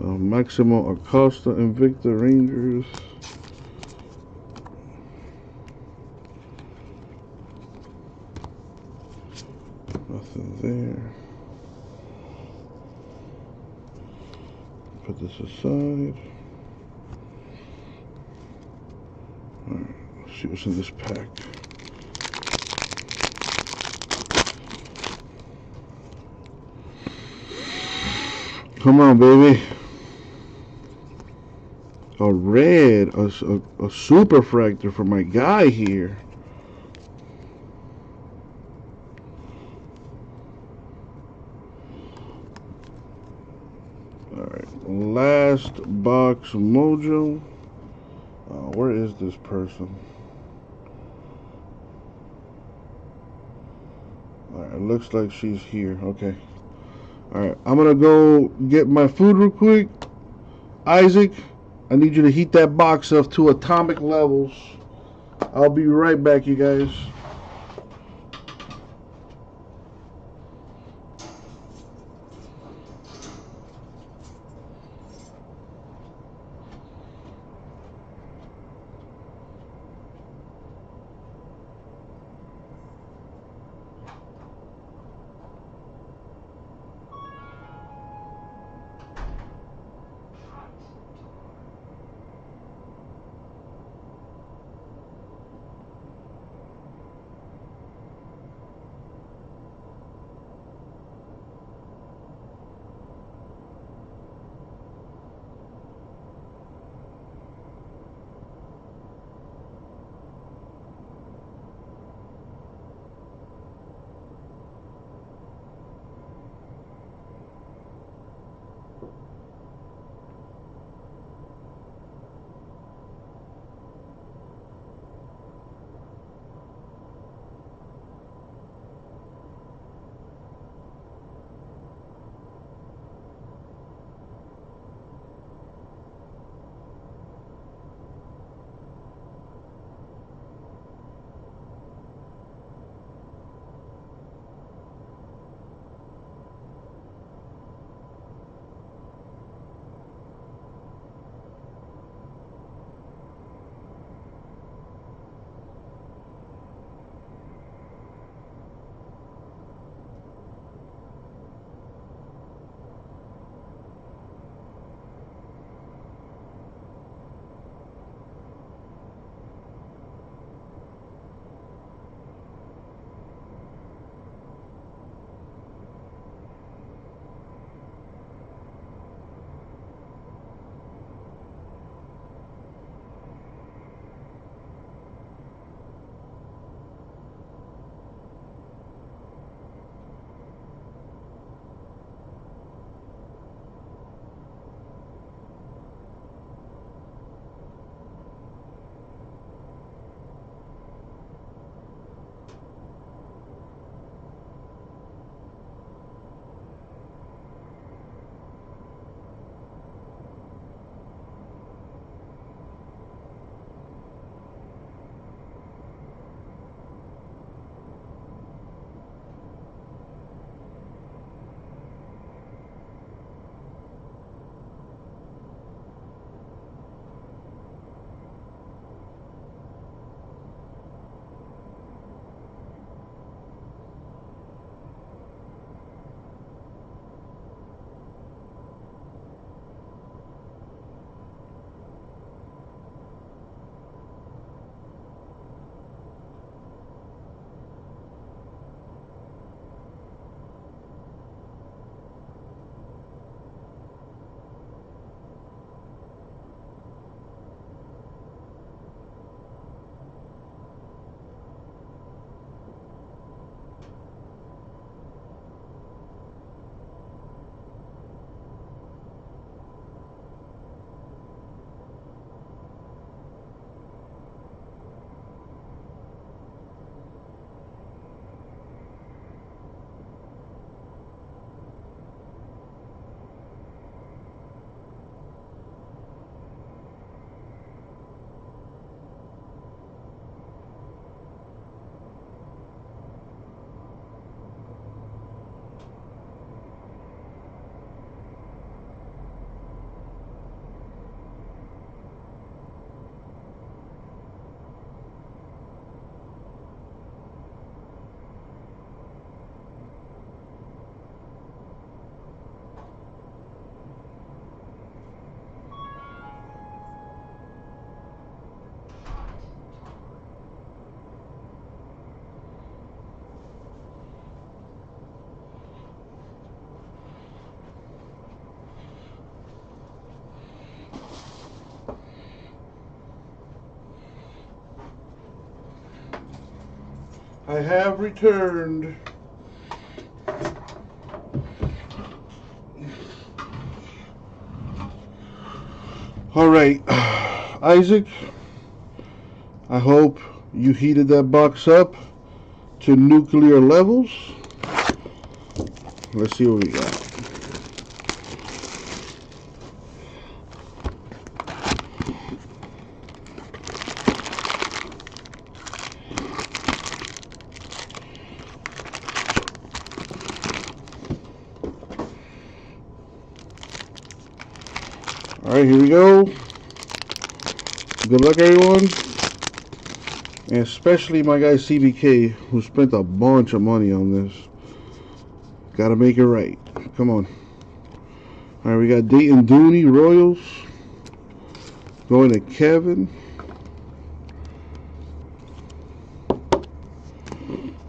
Maximo Acosta and Victor, Rangers. Nothing there. Put this aside. see what's in this pack. Come on, baby. A red, a super fractor for my guy here. Alright, last box mojo. Where is this person? Alright, looks like she's here. Okay. Alright, I'm gonna go get my food real quick. Isaac, I need you to heat that box up to atomic levels. I'll be right back, you guys. I have returned. All right, Isaac, I hope you heated that box up to nuclear levels. Let's see what we got. All right, here we go. Good luck, everyone. And especially my guy CBK, who spent a bunch of money on this. Gotta make it right. Come on. All right, we got Dayton Dooney, Royals. Going to Kevin.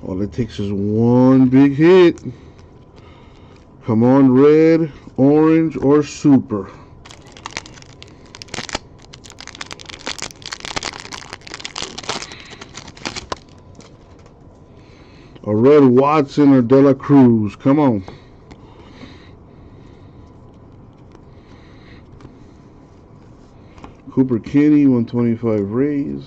All it takes is one big hit. Come on, red, orange, or super. A red Watson or De La Cruz. Come on. Cooper Kinney, 125 Rays.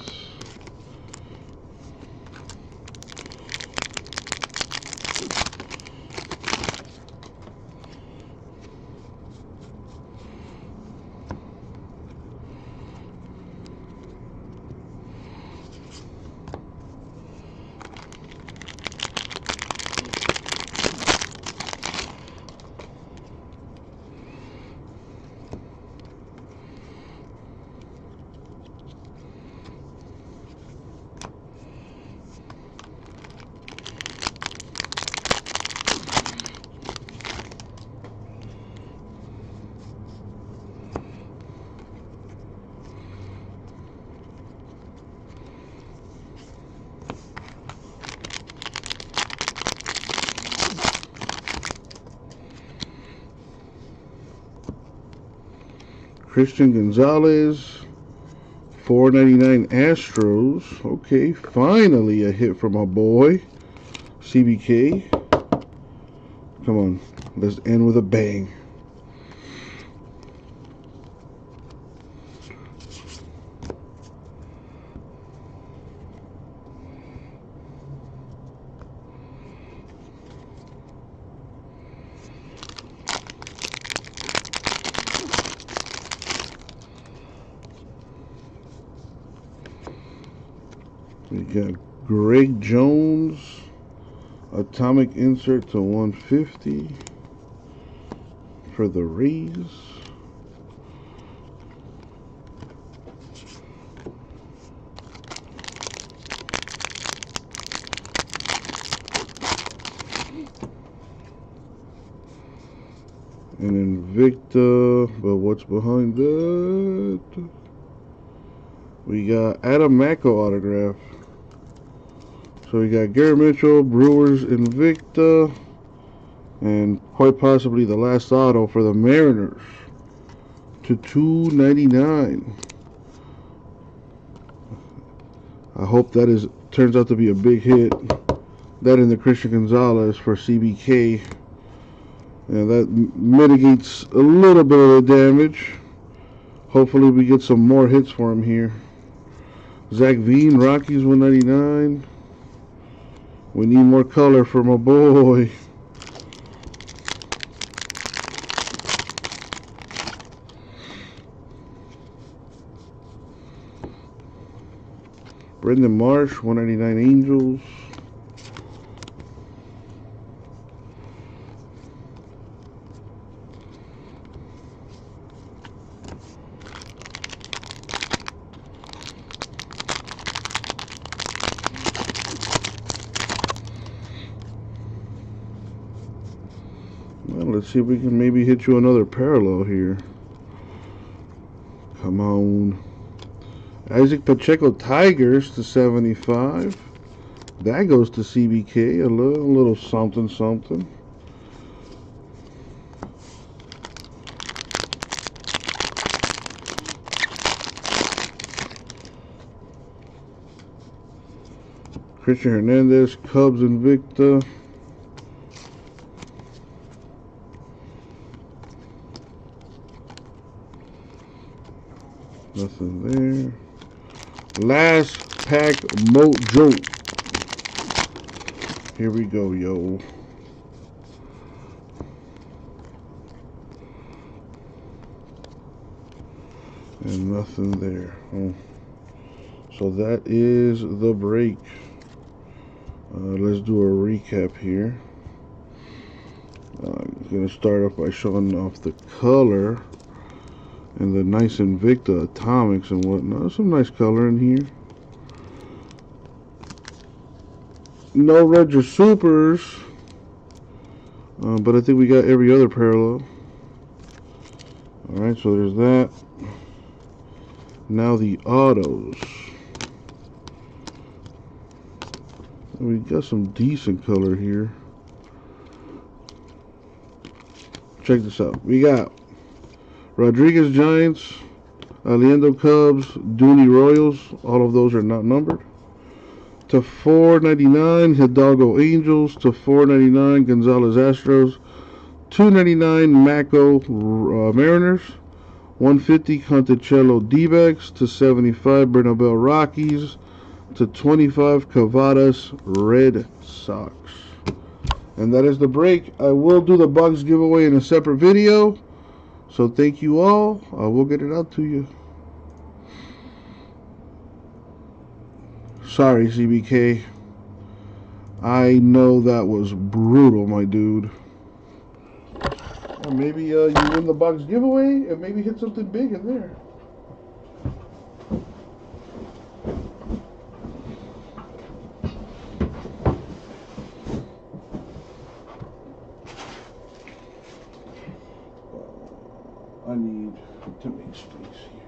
Christian Gonzalez, 499 Astros. Okay, finally a hit from my boy, CBK. Come on, let's end with a bang. We got Greg Jones, atomic insert to 150 for the Rays. And Invicta, but what's behind that? We got Adam Macko autograph. So we got Garrett Mitchell, Brewers Invicta, and quite possibly the last auto for the Mariners to 299. I hope that turns out to be a big hit. That and the Christian Gonzalez for CBK. And that mitigates a little bit of the damage. Hopefully we get some more hits for him here. Zach Veen, Rockies 199. We need more color for my boy. Brendan Marsh, 199 Angels. Well, let's see if we can maybe hit you another parallel here. Come on. Isaac Pacheco, Tigers to 75. That goes to CBK. A little something something. Christian Hernandez, Cubs Invicta. Nothing there. Last pack mojo. Here we go, yo. And nothing there. Oh. So that is the break. Let's do a recap here. I'm going to start off by showing off the color and the nice Invicta Atomics and whatnot. Some nice color in here. No Retro Supers, but I think we got every other parallel. Alright, so there's that. Now the autos. We got some decent color here. Check this out. We got Rodriguez Giants, Aliendo Cubs, Dooney Royals. All of those are not numbered. To 499 Hidalgo Angels. To 499 Gonzalez Astros. 299 Mako Mariners. 150 Conticello D-backs. To 75 Bernabel Rockies. To 25 Cavadas Red Sox. And that is the break. I will do the box giveaway in a separate video. So thank you all. I will get it out to you. Sorry, CBK. I know that was brutal, my dude. Or maybe you win the box giveaway and maybe hit something big in there. I need to make space here.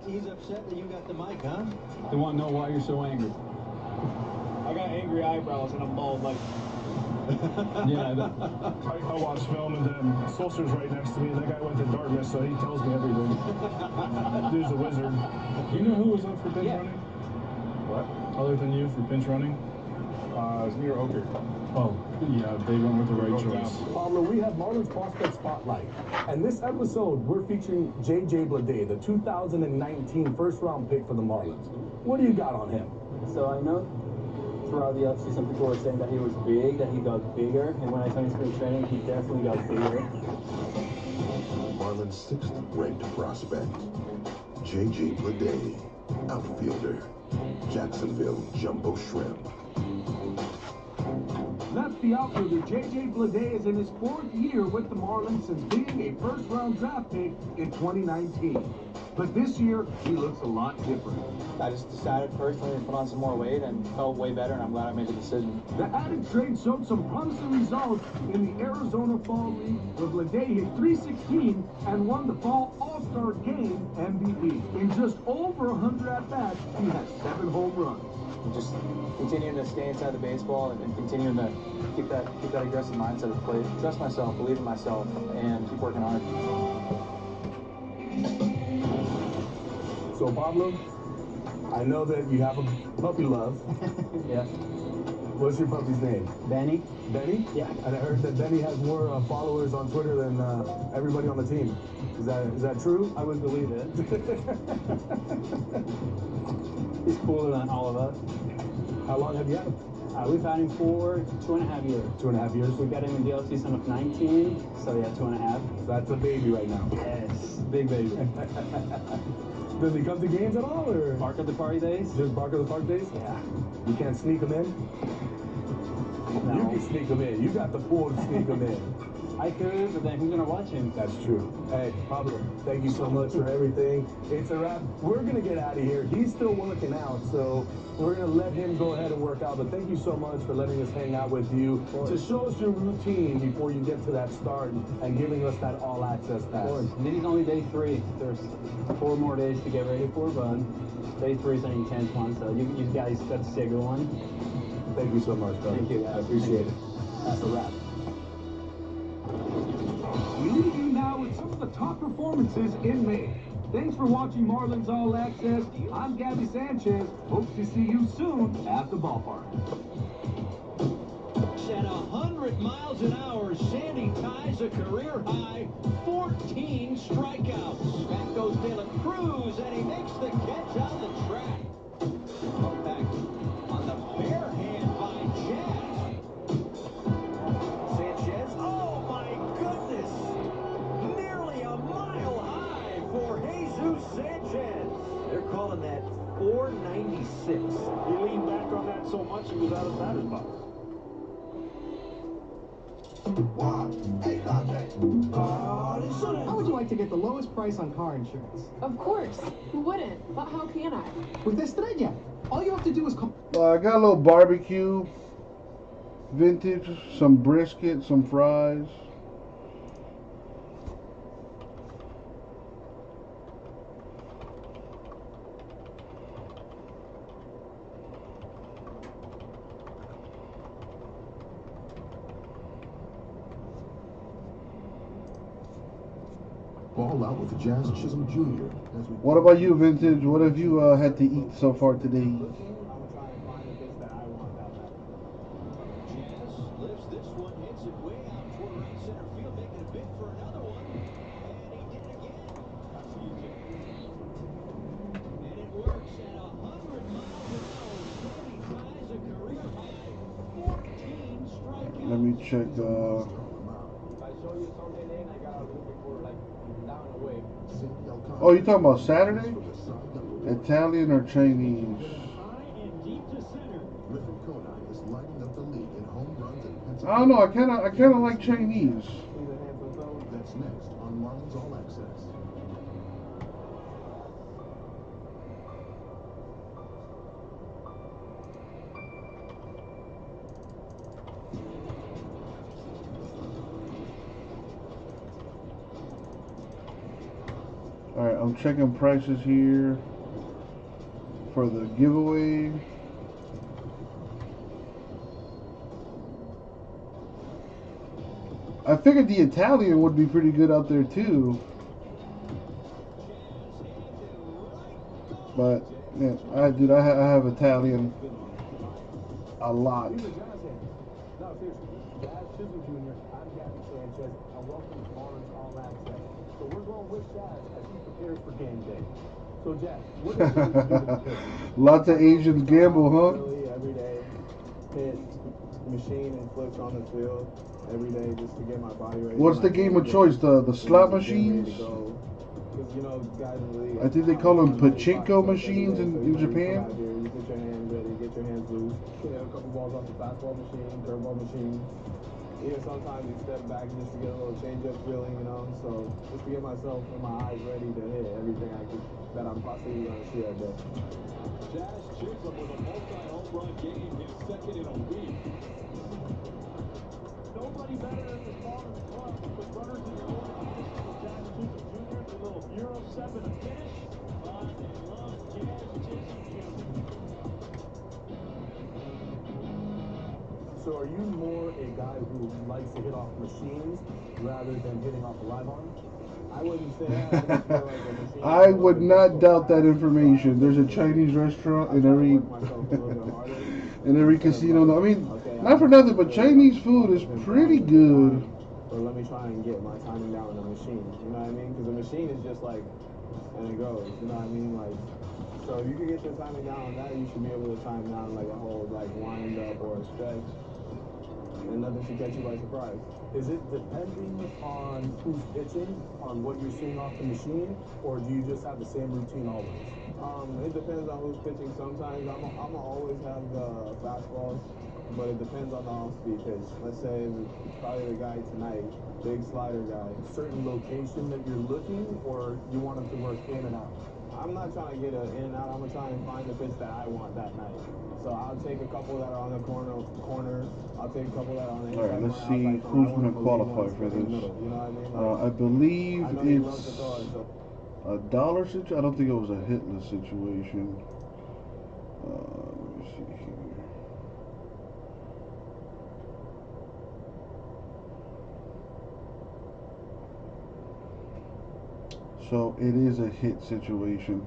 He's upset that you got the mic, huh? They want to know why you're so angry. I got angry eyebrows and I'm bald like. Yeah, I watch film and then Solster's right next to me. That guy went to Dartmouth, so he tells me everything. Dude's a wizard. You know who was up for pinch running? What? Other than you for pinch running? It was near Oker. Oh, yeah, they went with the right choice. Pablo, we have Marlins Prospect Spotlight. And this episode, we're featuring J.J. Bleday, the 2019 first-round pick for the Marlins. What do you got on him? So I know throughout the offseason, people were saying that he was big, that he got bigger, and when I saw him in spring training, he definitely got bigger. Marlins' sixth-ranked prospect, J.J. Bleday, outfielder, Jacksonville Jumbo Shrimp. That's the outfielder. J.J. Bleday is in his fourth year with the Marlins since being a first-round draft pick in 2019. But this year, he looks a lot different. I just decided personally to put on some more weight and felt way better, and I'm glad I made the decision. The added trade showed some promising results in the Arizona Fall League, where Bleday hit .316 and won the Fall All-Star Game MVP. In just over 100 at-bats, he has 7 home runs. Just continuing to stay inside the baseball and continuing to keep that aggressive mindset of play. Trust myself, believe in myself, and keep working hard. So, Pablo, I know that you have a puppy love. Yeah. What's your puppy's name? Benny. Benny? Yeah. And I heard that Benny has more followers on Twitter than everybody on the team. Is that true? I would believe it. He's cooler than all of us. How long have you had him? We've had him for 2.5 years. 2.5 years? We got him in the offseason of 19, so yeah, 2.5. So that's a baby right now. Yes, big baby. Does he come to games at all, or? Bark at the Park days? Just Bark at the Park days? Yeah. You can't sneak him in? No. You can sneak him in. You got the pull to sneak him in. I could, but then who's gonna watch him? That's true. Hey, Pablo, thank you so much for everything. It's a wrap. We're gonna get out of here. He's still working out, so we're gonna let him go ahead and work out. But thank you so much for letting us hang out with you to show us your routine before you get to that start and giving us that all-access pass. Today's only day 3. There's 4 more days to get ready for, but day 3 is an intense one, so you guys got to see a good one. Thank you so much, brother. Thank you. I appreciate it. That's a wrap. We leave you now with some of the top performances in May. Thanks for watching Marlins All Access. I'm Gabby Sanchez. Hope to see you soon at the ballpark. At 100 miles an hour, Sandy ties a career high 14 strikeouts. Back goes De La Cruz, and he makes the catch on the track. Back on the bare hand by Jazz. Sanchez, oh my goodness! Nearly a mile high for Jesus Sanchez. They're calling that 496. He leaned back on that so much he was out of batter's box. How would you like to get the lowest price on car insurance? Of course. Who wouldn't? But how can I? With Estrella. All you have to do is call. I got a little barbecue, vintage, some brisket, some fries. Ball out with Jazz Chisholm Jr. What about you, vintage? What have you had to eat so far today? Jazz lifts this one, hits it way out toward right center field, making a bid for another one. And he did it again. That's easy. And it works at 100 miles an hour. Sandy ties a career high 14 strikeouts. Let me check. If I show you something, then I gotta look for like down away. Oh, you talking about Saturday? Italian or Chinese? I don't know. I kind of like Chinese. That's next on Marlins All Access. Alright, I'm checking prices here for the giveaway. I figured the Italian would be pretty good out there too. But, yeah, I have Italian a lot. No, seriously, Jazz Chisholm Jr., I'm Gabby Sanchez, and welcome to Marlins All Access. So we're going with Jazz as he prepares for game day. So Jazz, what is it you do to prepare? Lots of Asians gamble, huh? Every day, hit machine and flips on the field every day just to get my body ready. What's the game of choice? The slot machines? You know, guys in the league, I think they call them pachinko machines in Japan. You get your hands ready, get your hands loose. Hit a couple balls off the fastball machine, curveball machine. Even sometimes you step back just to get a little change-up feeling, you know. So just to get myself and my eyes ready to hit everything that I'm possibly going to see that day. Jazz Chisholm with a multi-home run game, his second in a week. Nobody better at the Marlins club with runners in your organization with Jazz Chisholm Jr. The little Euro 7 to finish. But they love Jazz Chisholm Jr. So are you more a guy who likes to hit off machines rather than hitting off a live arm? I wouldn't say that. I just feel like a machine. I would not doubt that information. There's a Chinese restaurant in every casino. I mean, not for nothing, but Chinese food is pretty good. Or let me try and get my timing down in a machine. You know what I mean? Because a machine is just like, and it goes. You know what I mean? Like, so if you can get your timing down on that, you should be able to time down like a whole like wind up or a stretch, and nothing should catch you by surprise. Is it depending on who's pitching, on what you're seeing off the machine, or do you just have the same routine always? It depends on who's pitching. Sometimes I'm always have the fastballs but it depends on the off-speed pitch. Let's say it's probably the guy tonight, big slider guy. Certain location that you're looking, or you want him to work in and out? I'm not trying to get an in and out. I'm gonna try and find the pitch that I want that night. So I'll take a couple that are on the corner. I'll take a couple that are on the inside. All right, let's see who's going to qualify for this. You know what I mean? I believe it's a dollar situation. I don't think it was a hitless situation. Let me see here. So it is a hit situation.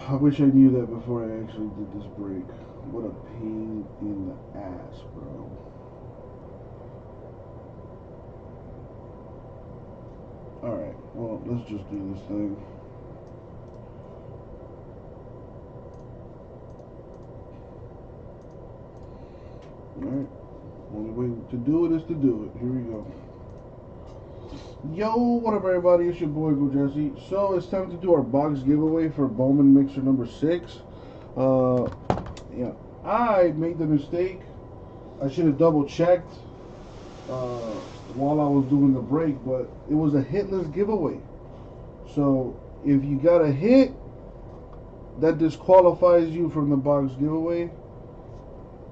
I wish I knew that before I actually did this break. What a pain in the ass, bro. Alright, well, let's just do this thing. Alright, only way to do it is to do it. Here we go. Yo, what up everybody, it's your boy Go Jesse. So it's time to do our box giveaway for Bowman Mixer number 6. Yeah, I made the mistake. I should have double checked while I was doing the break, but it was a hitless giveaway. So if you got a hit, that disqualifies you from the box giveaway.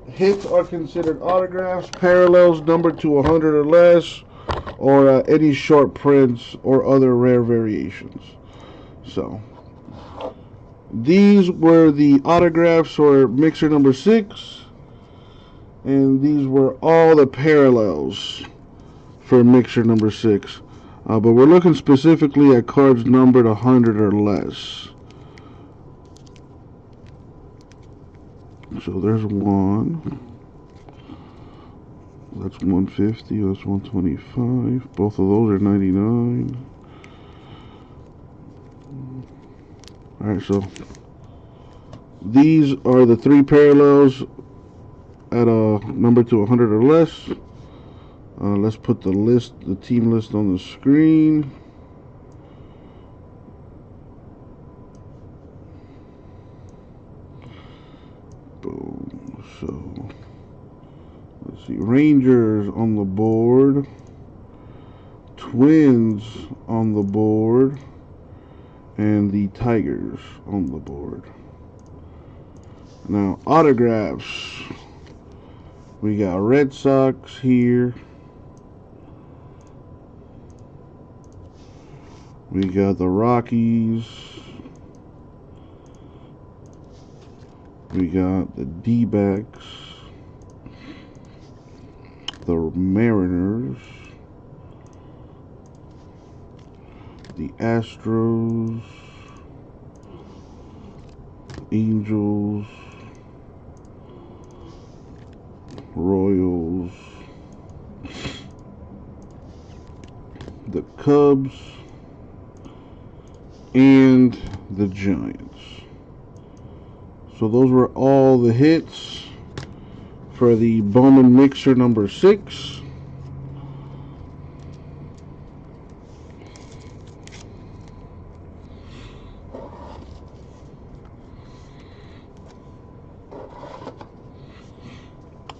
Hits are considered autographs, parallels numbered to 100 or less, or any short prints or other rare variations. So these were the autographs for Mixer number 6, and these were all the parallels for Mixer number 6. But we're looking specifically at cards numbered 100 or less. So there's one. That's 150, that's 125. Both of those are 99. Alright, so these are the 3 parallels at a number to 100 or less. Let's put the team list on the screen. Boom. So let's see, Rangers on the board, Twins on the board, and the Tigers on the board. Now, autographs. We got Red Sox here. We got the Rockies. We got the D-backs. The Mariners, the Astros, Angels, Royals, the Cubs, and the Giants. So those were all the hits for the Bowman Mixer number 6.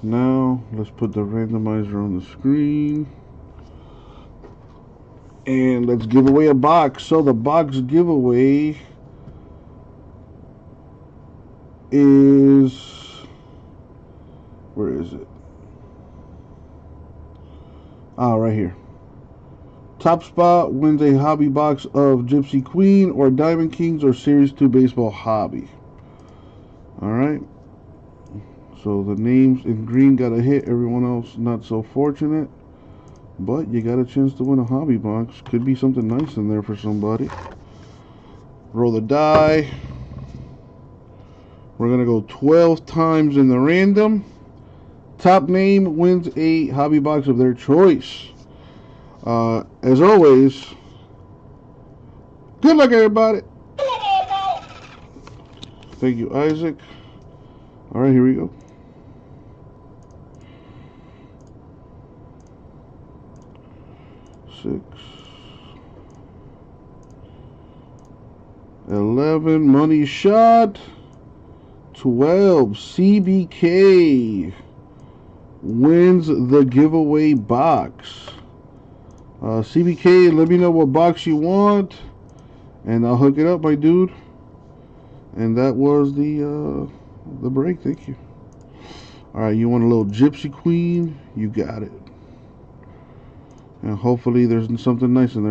Now let's put the randomizer on the screen and let's give away a box. So the box giveaway is, where is it? Right here. Top spot wins a hobby box of Gypsy Queen or Diamond Kings or Series 2 Baseball Hobby. Alright. So the names in green got a hit, everyone else not so fortunate. But you got a chance to win a hobby box. Could be something nice in there for somebody. Roll the die. We're going to go 12 times in the random. Top name wins a hobby box of their choice. As always, good luck, everybody. Thank you, Isaac. All right, here we go. Six, 11, money shot. 12. CBK wins the giveaway box. CBK, let me know what box you want, and I'll hook it up, my dude. And that was the break. Thank you. All right, you want a little Gypsy Queen? You got it. And hopefully there's something nice in there.